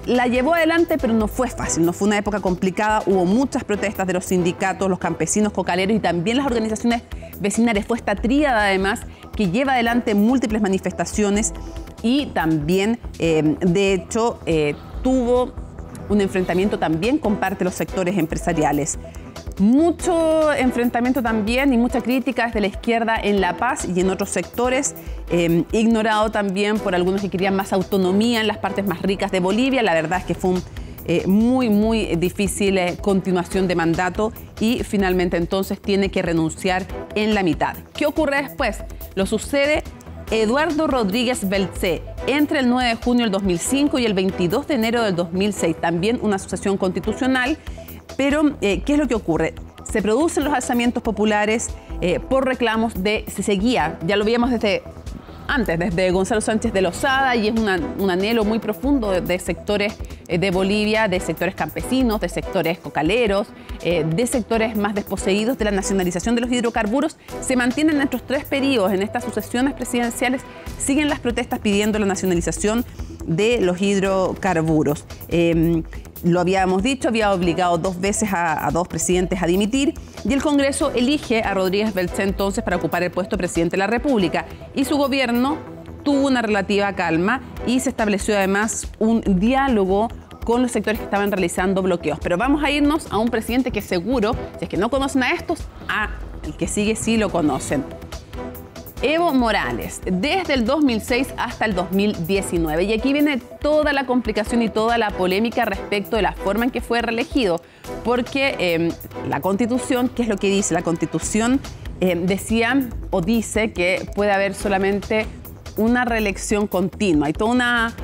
La llevó adelante, pero no fue fácil, no fue una época complicada, hubo muchas protestas de los sindicatos, los campesinos, cocaleros y también las organizaciones vecinales. Fue esta tríada además que lleva adelante múltiples manifestaciones y también, de hecho, tuvo un enfrentamiento también con parte de los sectores empresariales. Mucho enfrentamiento también y mucha crítica desde la izquierda en La Paz y en otros sectores, ignorado también por algunos que querían más autonomía en las partes más ricas de Bolivia. La verdad es que fue un muy difícil continuación de mandato y finalmente entonces tiene que renunciar en la mitad. ¿Qué ocurre después? Lo sucede Eduardo Rodríguez Beltzé entre el 9 de junio del 2005 y el 22 de enero del 2006. También una sucesión constitucional. Pero, ¿qué es lo que ocurre? Se producen los alzamientos populares por reclamos de... Se seguía, ya lo veíamos desde antes, desde Gonzalo Sánchez de Lozada, y es un anhelo muy profundo de sectores de Bolivia, de sectores campesinos, de sectores cocaleros, de sectores más desposeídos de la nacionalización de los hidrocarburos. Se mantienen en estos tres periodos, en estas sucesiones presidenciales, siguen las protestas pidiendo la nacionalización de los hidrocarburos. Lo habíamos dicho, había obligado 2 veces a 2 presidentes a dimitir y el Congreso elige a Rodríguez Beltzé entonces para ocupar el puesto de presidente de la República y su gobierno tuvo una relativa calma y se estableció además un diálogo con los sectores que estaban realizando bloqueos. Pero vamos a irnos a un presidente que seguro, si es que no conocen a estos, el que sigue sí lo conocen. Evo Morales, desde el 2006 hasta el 2019. Y aquí viene toda la complicación y toda la polémica respecto de la forma en que fue reelegido. Porque la Constitución, ¿qué es lo que dice? La Constitución decía o dice que puede haber solamente una reelección continua. Hay toda una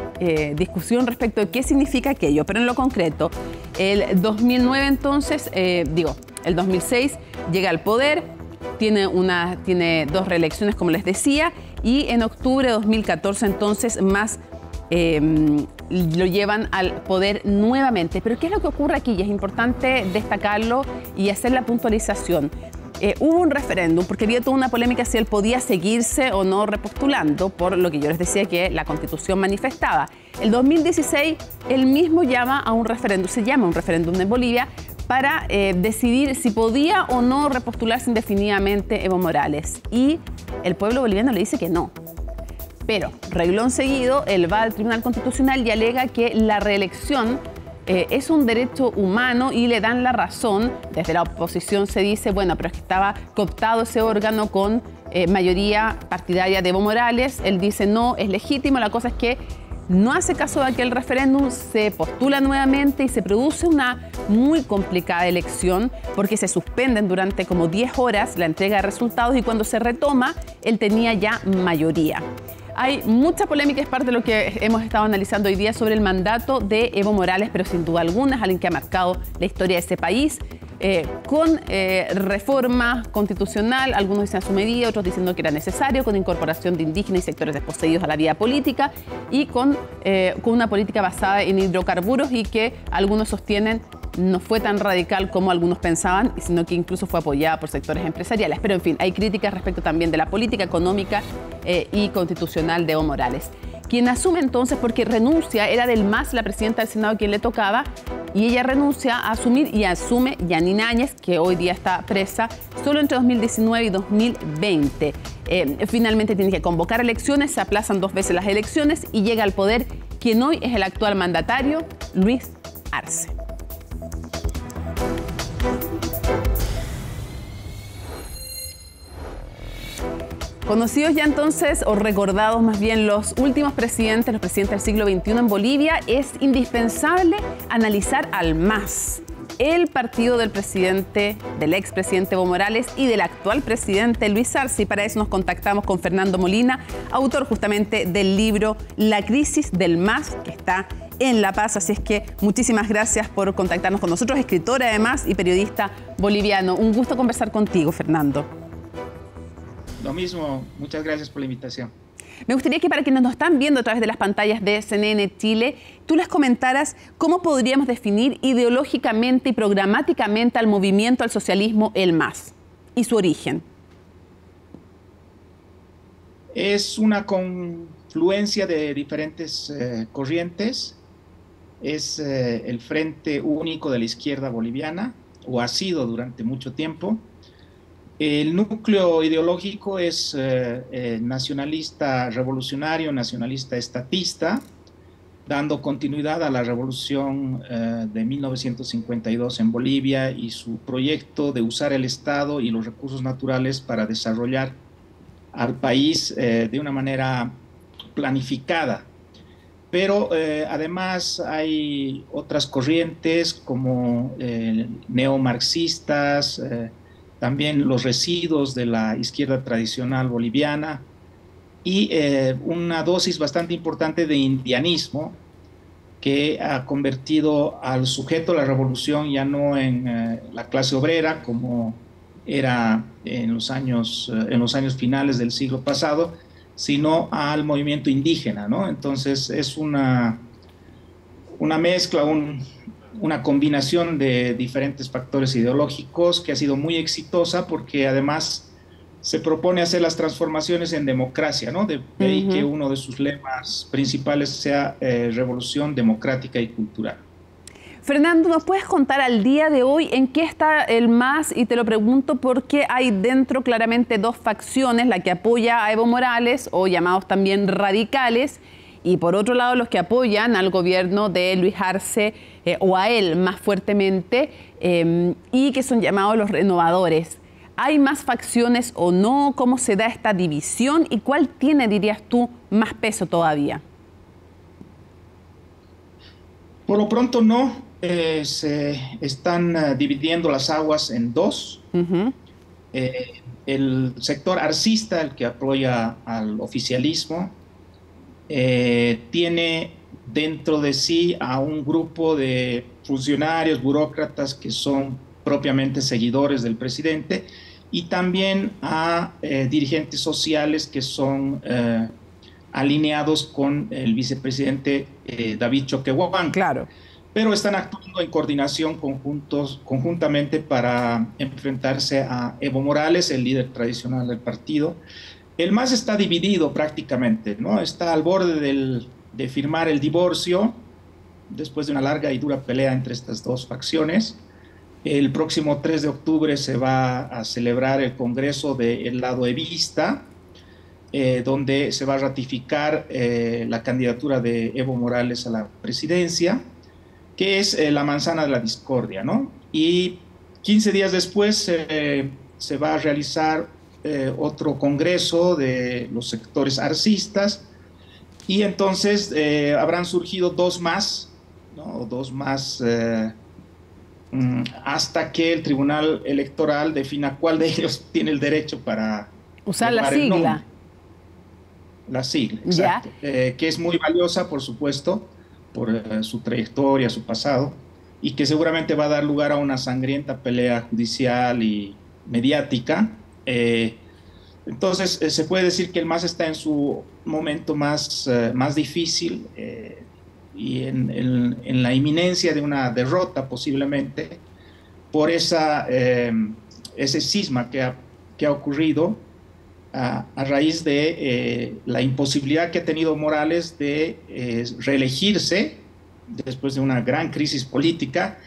discusión respecto de qué significa aquello. Pero en lo concreto, el 2009 entonces, el 2006 llega al poder. Tiene 2 reelecciones, como les decía, y en octubre de 2014 entonces más lo llevan al poder nuevamente. Pero ¿qué es lo que ocurre aquí? Y es importante destacarlo y hacer la puntualización. Hubo un referéndum porque había toda una polémica si él podía seguirse o no repostulando, por lo que yo les decía que la Constitución manifestaba. El 2016 él mismo llama a un referéndum, se llama un referéndum en Bolivia, para decidir si podía o no repostularse indefinidamente Evo Morales. Y el pueblo boliviano le dice que no. Pero, reglón seguido, él va al Tribunal Constitucional y alega que la reelección es un derecho humano y le dan la razón. Desde la oposición se dice, bueno, pero es que estaba cooptado ese órgano con mayoría partidaria de Evo Morales. Él dice, no, es legítimo. La cosa es que no hace caso de aquel referéndum, se postula nuevamente y se produce una muy complicada elección porque se suspenden durante como 10 horas la entrega de resultados y cuando se retoma, él tenía ya mayoría. Hay mucha polémica, es parte de lo que hemos estado analizando hoy día sobre el mandato de Evo Morales, pero sin duda alguna es alguien que ha marcado la historia de ese país con reforma constitucional, algunos dicen a su medida, otros diciendo que era necesario, con incorporación de indígenas y sectores desposeídos a la vida política y con una política basada en hidrocarburos y que algunos sostienen no fue tan radical como algunos pensaban, sino que incluso fue apoyada por sectores empresariales. Pero en fin, hay críticas respecto también de la política económica y constitucional de Evo Morales. Quien asume entonces, porque renuncia, era del MAS, la presidenta del Senado quien le tocaba, y ella renuncia a asumir y asume Yanina Áñez, que hoy día está presa, solo entre 2019 y 2020. Finalmente tiene que convocar elecciones, se aplazan 2 veces las elecciones y llega al poder quien hoy es el actual mandatario, Luis Arce. Conocidos ya entonces, o recordados más bien, los últimos presidentes, los presidentes del siglo XXI en Bolivia, es indispensable analizar al MAS, el partido del expresidente Evo Morales y del actual presidente Luis Arce. Y para eso nos contactamos con Fernando Molina, autor justamente del libro La crisis del MAS, que está en La Paz. Así es que muchísimas gracias por contactarnos con nosotros, escritor además y periodista boliviano. Un gusto conversar contigo, Fernando. Lo mismo, muchas gracias por la invitación. Me gustaría que para quienes nos están viendo a través de las pantallas de CNN Chile, tú les comentaras cómo podríamos definir ideológicamente y programáticamente al movimiento al socialismo el MAS y su origen. Es una confluencia de diferentes corrientes. Es el Frente Único de la Izquierda Boliviana, o ha sido durante mucho tiempo. El núcleo ideológico es nacionalista revolucionario, nacionalista estatista, dando continuidad a la revolución de 1952 en Bolivia y su proyecto de usar el Estado y los recursos naturales para desarrollar al país de una manera planificada. Pero además hay otras corrientes como neomarxistas, también los residuos de la izquierda tradicional boliviana y una dosis bastante importante de indianismo que ha convertido al sujeto de la revolución ya no en la clase obrera como era en los años finales del siglo pasado, sino al movimiento indígena, ¿no? Entonces es una mezcla, una combinación de diferentes factores ideológicos que ha sido muy exitosa porque además se propone hacer las transformaciones en democracia, ¿no? De ahí que uno de sus lemas principales sea revolución democrática y cultural. Fernando, ¿nos puedes contar al día de hoy en qué está el MAS? Y te lo pregunto porque hay dentro claramente 2 facciones, la que apoya a Evo Morales o llamados también radicales, y por otro lado los que apoyan al gobierno de Luis Arce o a él más fuertemente y que son llamados los renovadores. ¿Hay más facciones o no? ¿Cómo se da esta división? ¿Y cuál tiene, dirías tú, más peso todavía? Por lo pronto no. Se están dividiendo las aguas en 2. El sector arcista, el que apoya al oficialismo, tiene dentro de sí a un grupo de funcionarios, burócratas que son propiamente seguidores del presidente y también a dirigentes sociales que son alineados con el vicepresidente David Choquehuanca. Claro. Pero están actuando en coordinación conjuntamente para enfrentarse a Evo Morales, el líder tradicional del partido. El MAS está dividido prácticamente, ¿no? Está al borde de firmar el divorcio después de una larga y dura pelea entre estas dos facciones. El próximo 3 de octubre se va a celebrar el Congreso del lado evista, donde se va a ratificar la candidatura de Evo Morales a la presidencia, que es la manzana de la discordia, ¿no? Y 15 días después se va a realizar otro congreso de los sectores arcistas, y entonces habrán surgido dos más, ¿no? Dos más hasta que el Tribunal Electoral defina cuál de ellos tiene el derecho para usar la sigla. La sigla, exacto. Que es muy valiosa, por supuesto, por su trayectoria, su pasado, y que seguramente va a dar lugar a una sangrienta pelea judicial y mediática. Entonces, se puede decir que el MAS está en su momento más difícil y en la inminencia de una derrota posiblemente por ese cisma que ha ocurrido a raíz de la imposibilidad que ha tenido Morales de reelegirse después de una gran crisis política,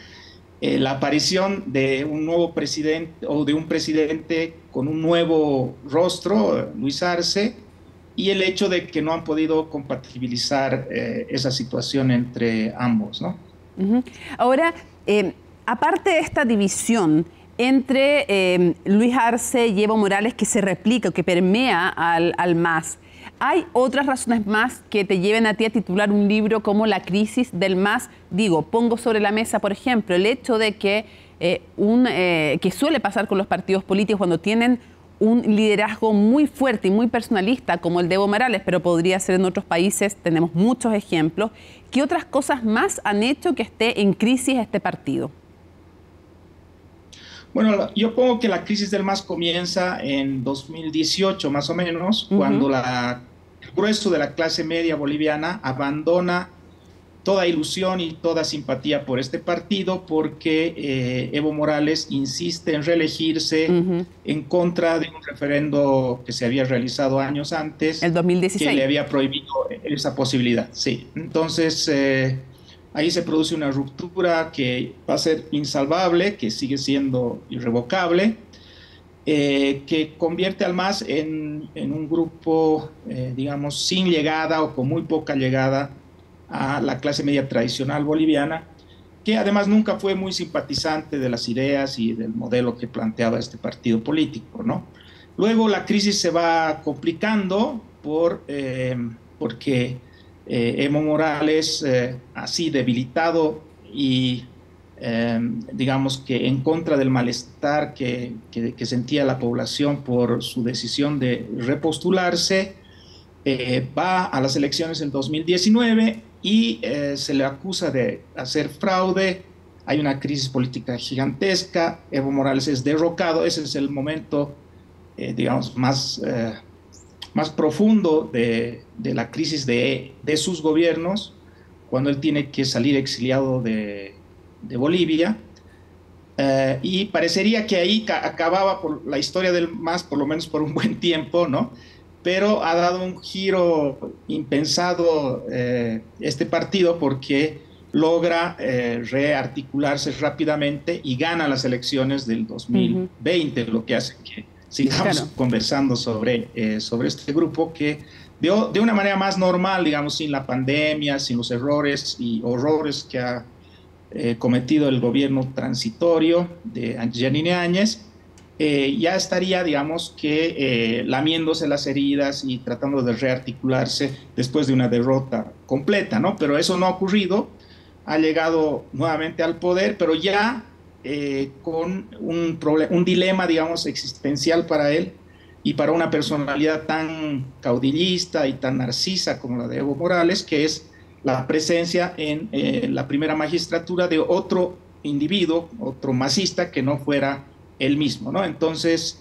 la aparición de un nuevo presidente o de un presidente con un nuevo rostro, Luis Arce, y el hecho de que no han podido compatibilizar esa situación entre ambos, ¿no? Ahora, aparte de esta división entre Luis Arce y Evo Morales que se replica, que permea al MAS, ¿hay otras razones más que te lleven a ti a titular un libro como La crisis del MAS? Digo, pongo sobre la mesa, por ejemplo, el hecho de que que suele pasar con los partidos políticos cuando tienen un liderazgo muy fuerte y muy personalista como el de Evo Morales, pero podría ser en otros países, tenemos muchos ejemplos. ¿Qué otras cosas más han hecho que esté en crisis este partido? Bueno, yo pongo que la crisis del MAS comienza en 2018 más o menos, cuando el grueso de la clase media boliviana abandona toda ilusión y toda simpatía por este partido porque Evo Morales insiste en reelegirse en contra de un referendo que se había realizado años antes, el 2016, que le había prohibido esa posibilidad. Sí, entonces ahí se produce una ruptura que va a ser insalvable, que sigue siendo irrevocable, que convierte al MAS en un grupo, digamos, sin llegada o con muy poca llegada a la clase media tradicional boliviana, que además nunca fue muy simpatizante de las ideas y del modelo que planteaba este partido político, ¿no? Luego la crisis se va complicando porque Evo Morales, así debilitado y digamos que en contra del malestar que sentía la población por su decisión de repostularse, va a las elecciones en 2019 y se le acusa de hacer fraude. Hay una crisis política gigantesca, Evo Morales es derrocado. Ese es el momento, digamos, más profundo de la crisis de sus gobiernos, cuando él tiene que salir exiliado de Bolivia. Y parecería que ahí acababa la historia del MAS, por lo menos por un buen tiempo, ¿no? Pero ha dado un giro impensado este partido porque logra rearticularse rápidamente y gana las elecciones del 2020, lo que hace que sigamos conversando sobre este grupo que de una manera más normal, digamos, sin la pandemia, sin los errores y horrores que ha cometido el gobierno transitorio de Yanine Áñez, ya estaría, digamos, que lamiéndose las heridas y tratando de rearticularse después de una derrota completa, ¿no? Pero eso no ha ocurrido, ha llegado nuevamente al poder, pero ya con un dilema, digamos, existencial para él y para una personalidad tan caudillista y tan narcisa como la de Evo Morales, que es la presencia en la primera magistratura de otro individuo, otro masista que no fuera él mismo, ¿no? Entonces,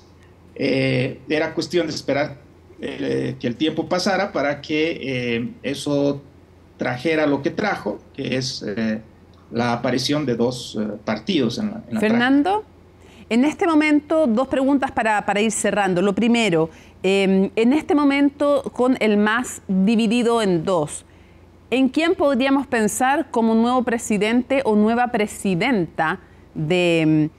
era cuestión de esperar que el tiempo pasara para que eso trajera lo que trajo, que es la aparición de dos partidos en la Fernando, en este momento, dos preguntas para ir cerrando. Lo primero, en este momento, con el MAS dividido en dos, ¿en quién podríamos pensar como nuevo presidente o nueva presidenta de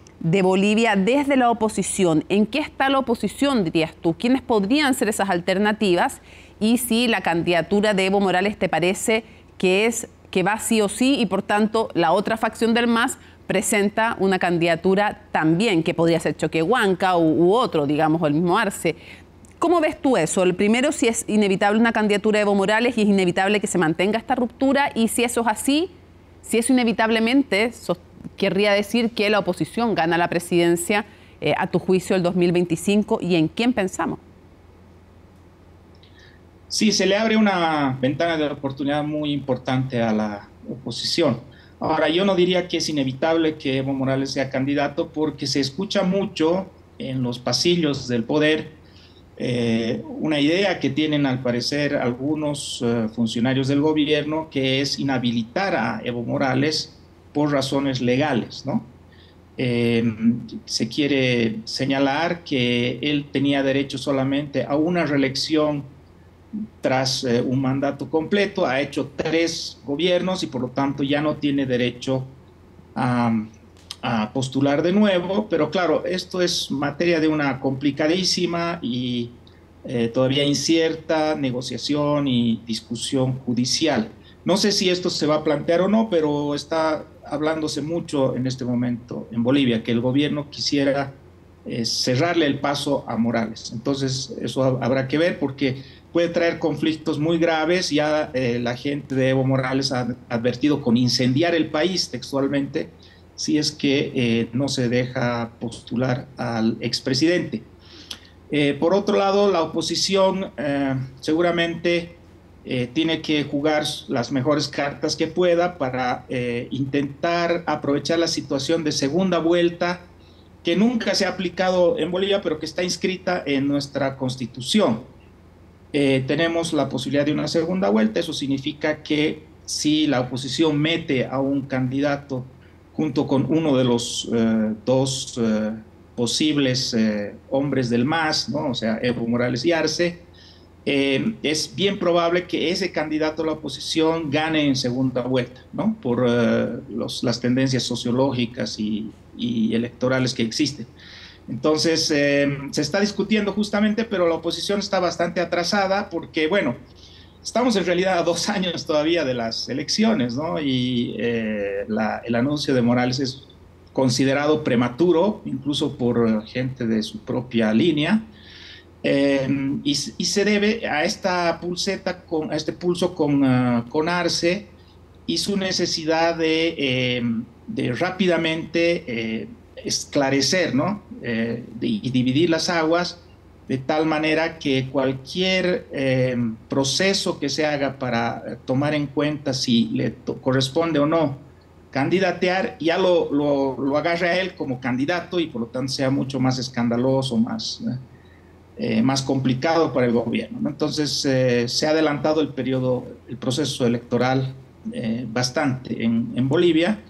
Bolivia desde la oposición? ¿En qué está la oposición, dirías tú? ¿Quiénes podrían ser esas alternativas? Y si la candidatura de Evo Morales te parece que va sí o sí, y por tanto la otra facción del MAS presenta una candidatura también, que podría ser Choquehuanca u otro, digamos, o el mismo Arce. ¿Cómo ves tú eso? El primero, si es inevitable una candidatura de Evo Morales y es inevitable que se mantenga esta ruptura, y si eso es así, si eso inevitablemente querría decir que la oposición gana la presidencia a tu juicio el 2025, ¿y en quién pensamos? Sí, se le abre una ventana de oportunidad muy importante a la oposición. Ahora, yo no diría que es inevitable que Evo Morales sea candidato, porque se escucha mucho en los pasillos del poder una idea que tienen al parecer algunos funcionarios del gobierno, que es inhabilitar a Evo Morales por razones legales, ¿no? Se quiere señalar que él tenía derecho solamente a una reelección tras un mandato completo, ha hecho 3 gobiernos y por lo tanto ya no tiene derecho a postular de nuevo, pero claro, esto es materia de una complicadísima y todavía incierta negociación y discusión judicial. No sé si esto se va a plantear o no, pero está hablándose mucho en este momento en Bolivia, que el gobierno quisiera cerrarle el paso a Morales. Entonces eso habrá que ver, porque puede traer conflictos muy graves. Ya la gente de Evo Morales ha advertido con incendiar el país textualmente si es que no se deja postular al expresidente. Por otro lado, la oposición seguramente tiene que jugar las mejores cartas que pueda para intentar aprovechar la situación de segunda vuelta que nunca se ha aplicado en Bolivia, pero que está inscrita en nuestra Constitución. Tenemos la posibilidad de una segunda vuelta. Eso significa que si la oposición mete a un candidato junto con uno de los dos posibles hombres del MAS, ¿no? O sea, Evo Morales y Arce, es bien probable que ese candidato a la oposición gane en segunda vuelta, ¿no? Por las tendencias sociológicas y electorales que existen. Entonces, se está discutiendo justamente, pero la oposición está bastante atrasada porque, bueno, estamos en realidad a 2 años todavía de las elecciones, ¿no? Y el anuncio de Morales es considerado prematuro, incluso por gente de su propia línea, y se debe a esta pulseta, a este pulso con Arce y su necesidad de rápidamente esclarecer, ¿no? Y dividir las aguas de tal manera que cualquier proceso que se haga para tomar en cuenta si le corresponde o no candidatear, ya lo agarre a él como candidato y por lo tanto sea mucho más escandaloso, más complicado para el gobierno, ¿no? Entonces se ha adelantado el proceso electoral bastante en Bolivia,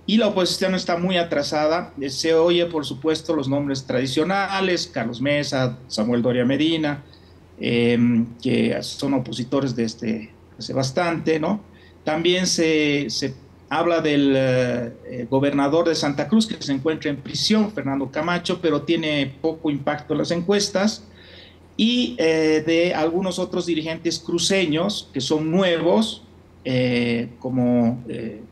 y la oposición está muy atrasada. Se oye, por supuesto, los nombres tradicionales, Carlos Mesa, Samuel Doria Medina, que son opositores desde hace bastante, ¿no? También se habla del gobernador de Santa Cruz, que se encuentra en prisión, Fernando Camacho, pero tiene poco impacto en las encuestas, y de algunos otros dirigentes cruceños que son nuevos, como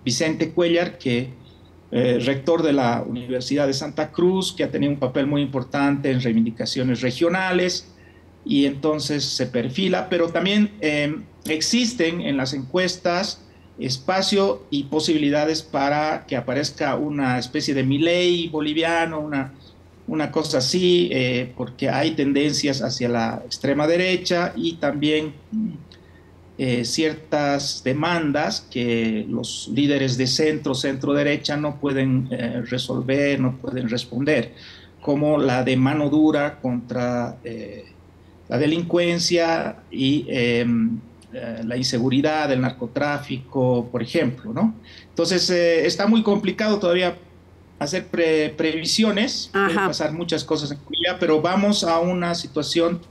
Vicente Cuellar, que rector de la Universidad de Santa Cruz, que ha tenido un papel muy importante en reivindicaciones regionales, y entonces se perfila, pero también existen en las encuestas espacio y posibilidades para que aparezca una especie de Milei boliviano, una cosa así, porque hay tendencias hacia la extrema derecha y también ciertas demandas que los líderes de centro derecha no pueden resolver, no pueden responder, como la de mano dura contra la delincuencia y la inseguridad, el narcotráfico, por ejemplo, ¿no? Entonces, está muy complicado todavía hacer previsiones. Pueden pasar muchas cosas en Bolivia, pero vamos a una situación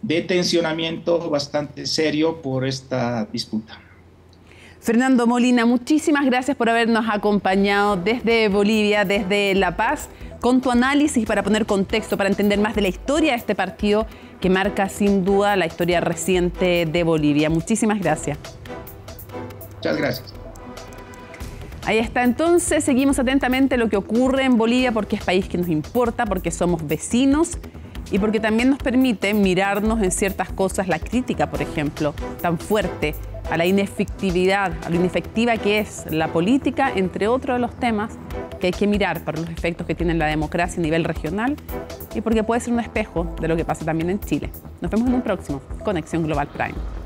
de tensionamiento bastante serio por esta disputa. Fernando Molina, muchísimas gracias por habernos acompañado desde Bolivia, desde La Paz, con tu análisis para poner contexto, para entender más de la historia de este partido que marca sin duda la historia reciente de Bolivia. Muchísimas gracias. Muchas gracias. Ahí está, entonces seguimos atentamente lo que ocurre en Bolivia porque es país que nos importa, porque somos vecinos y porque también nos permite mirarnos en ciertas cosas, la crítica, por ejemplo, tan fuerte a la inefectividad, a lo inefectiva que es la política, entre otros de los temas que hay que mirar para los efectos que tiene la democracia a nivel regional y porque puede ser un espejo de lo que pasa también en Chile. Nos vemos en un próximo Conexión Global Prime.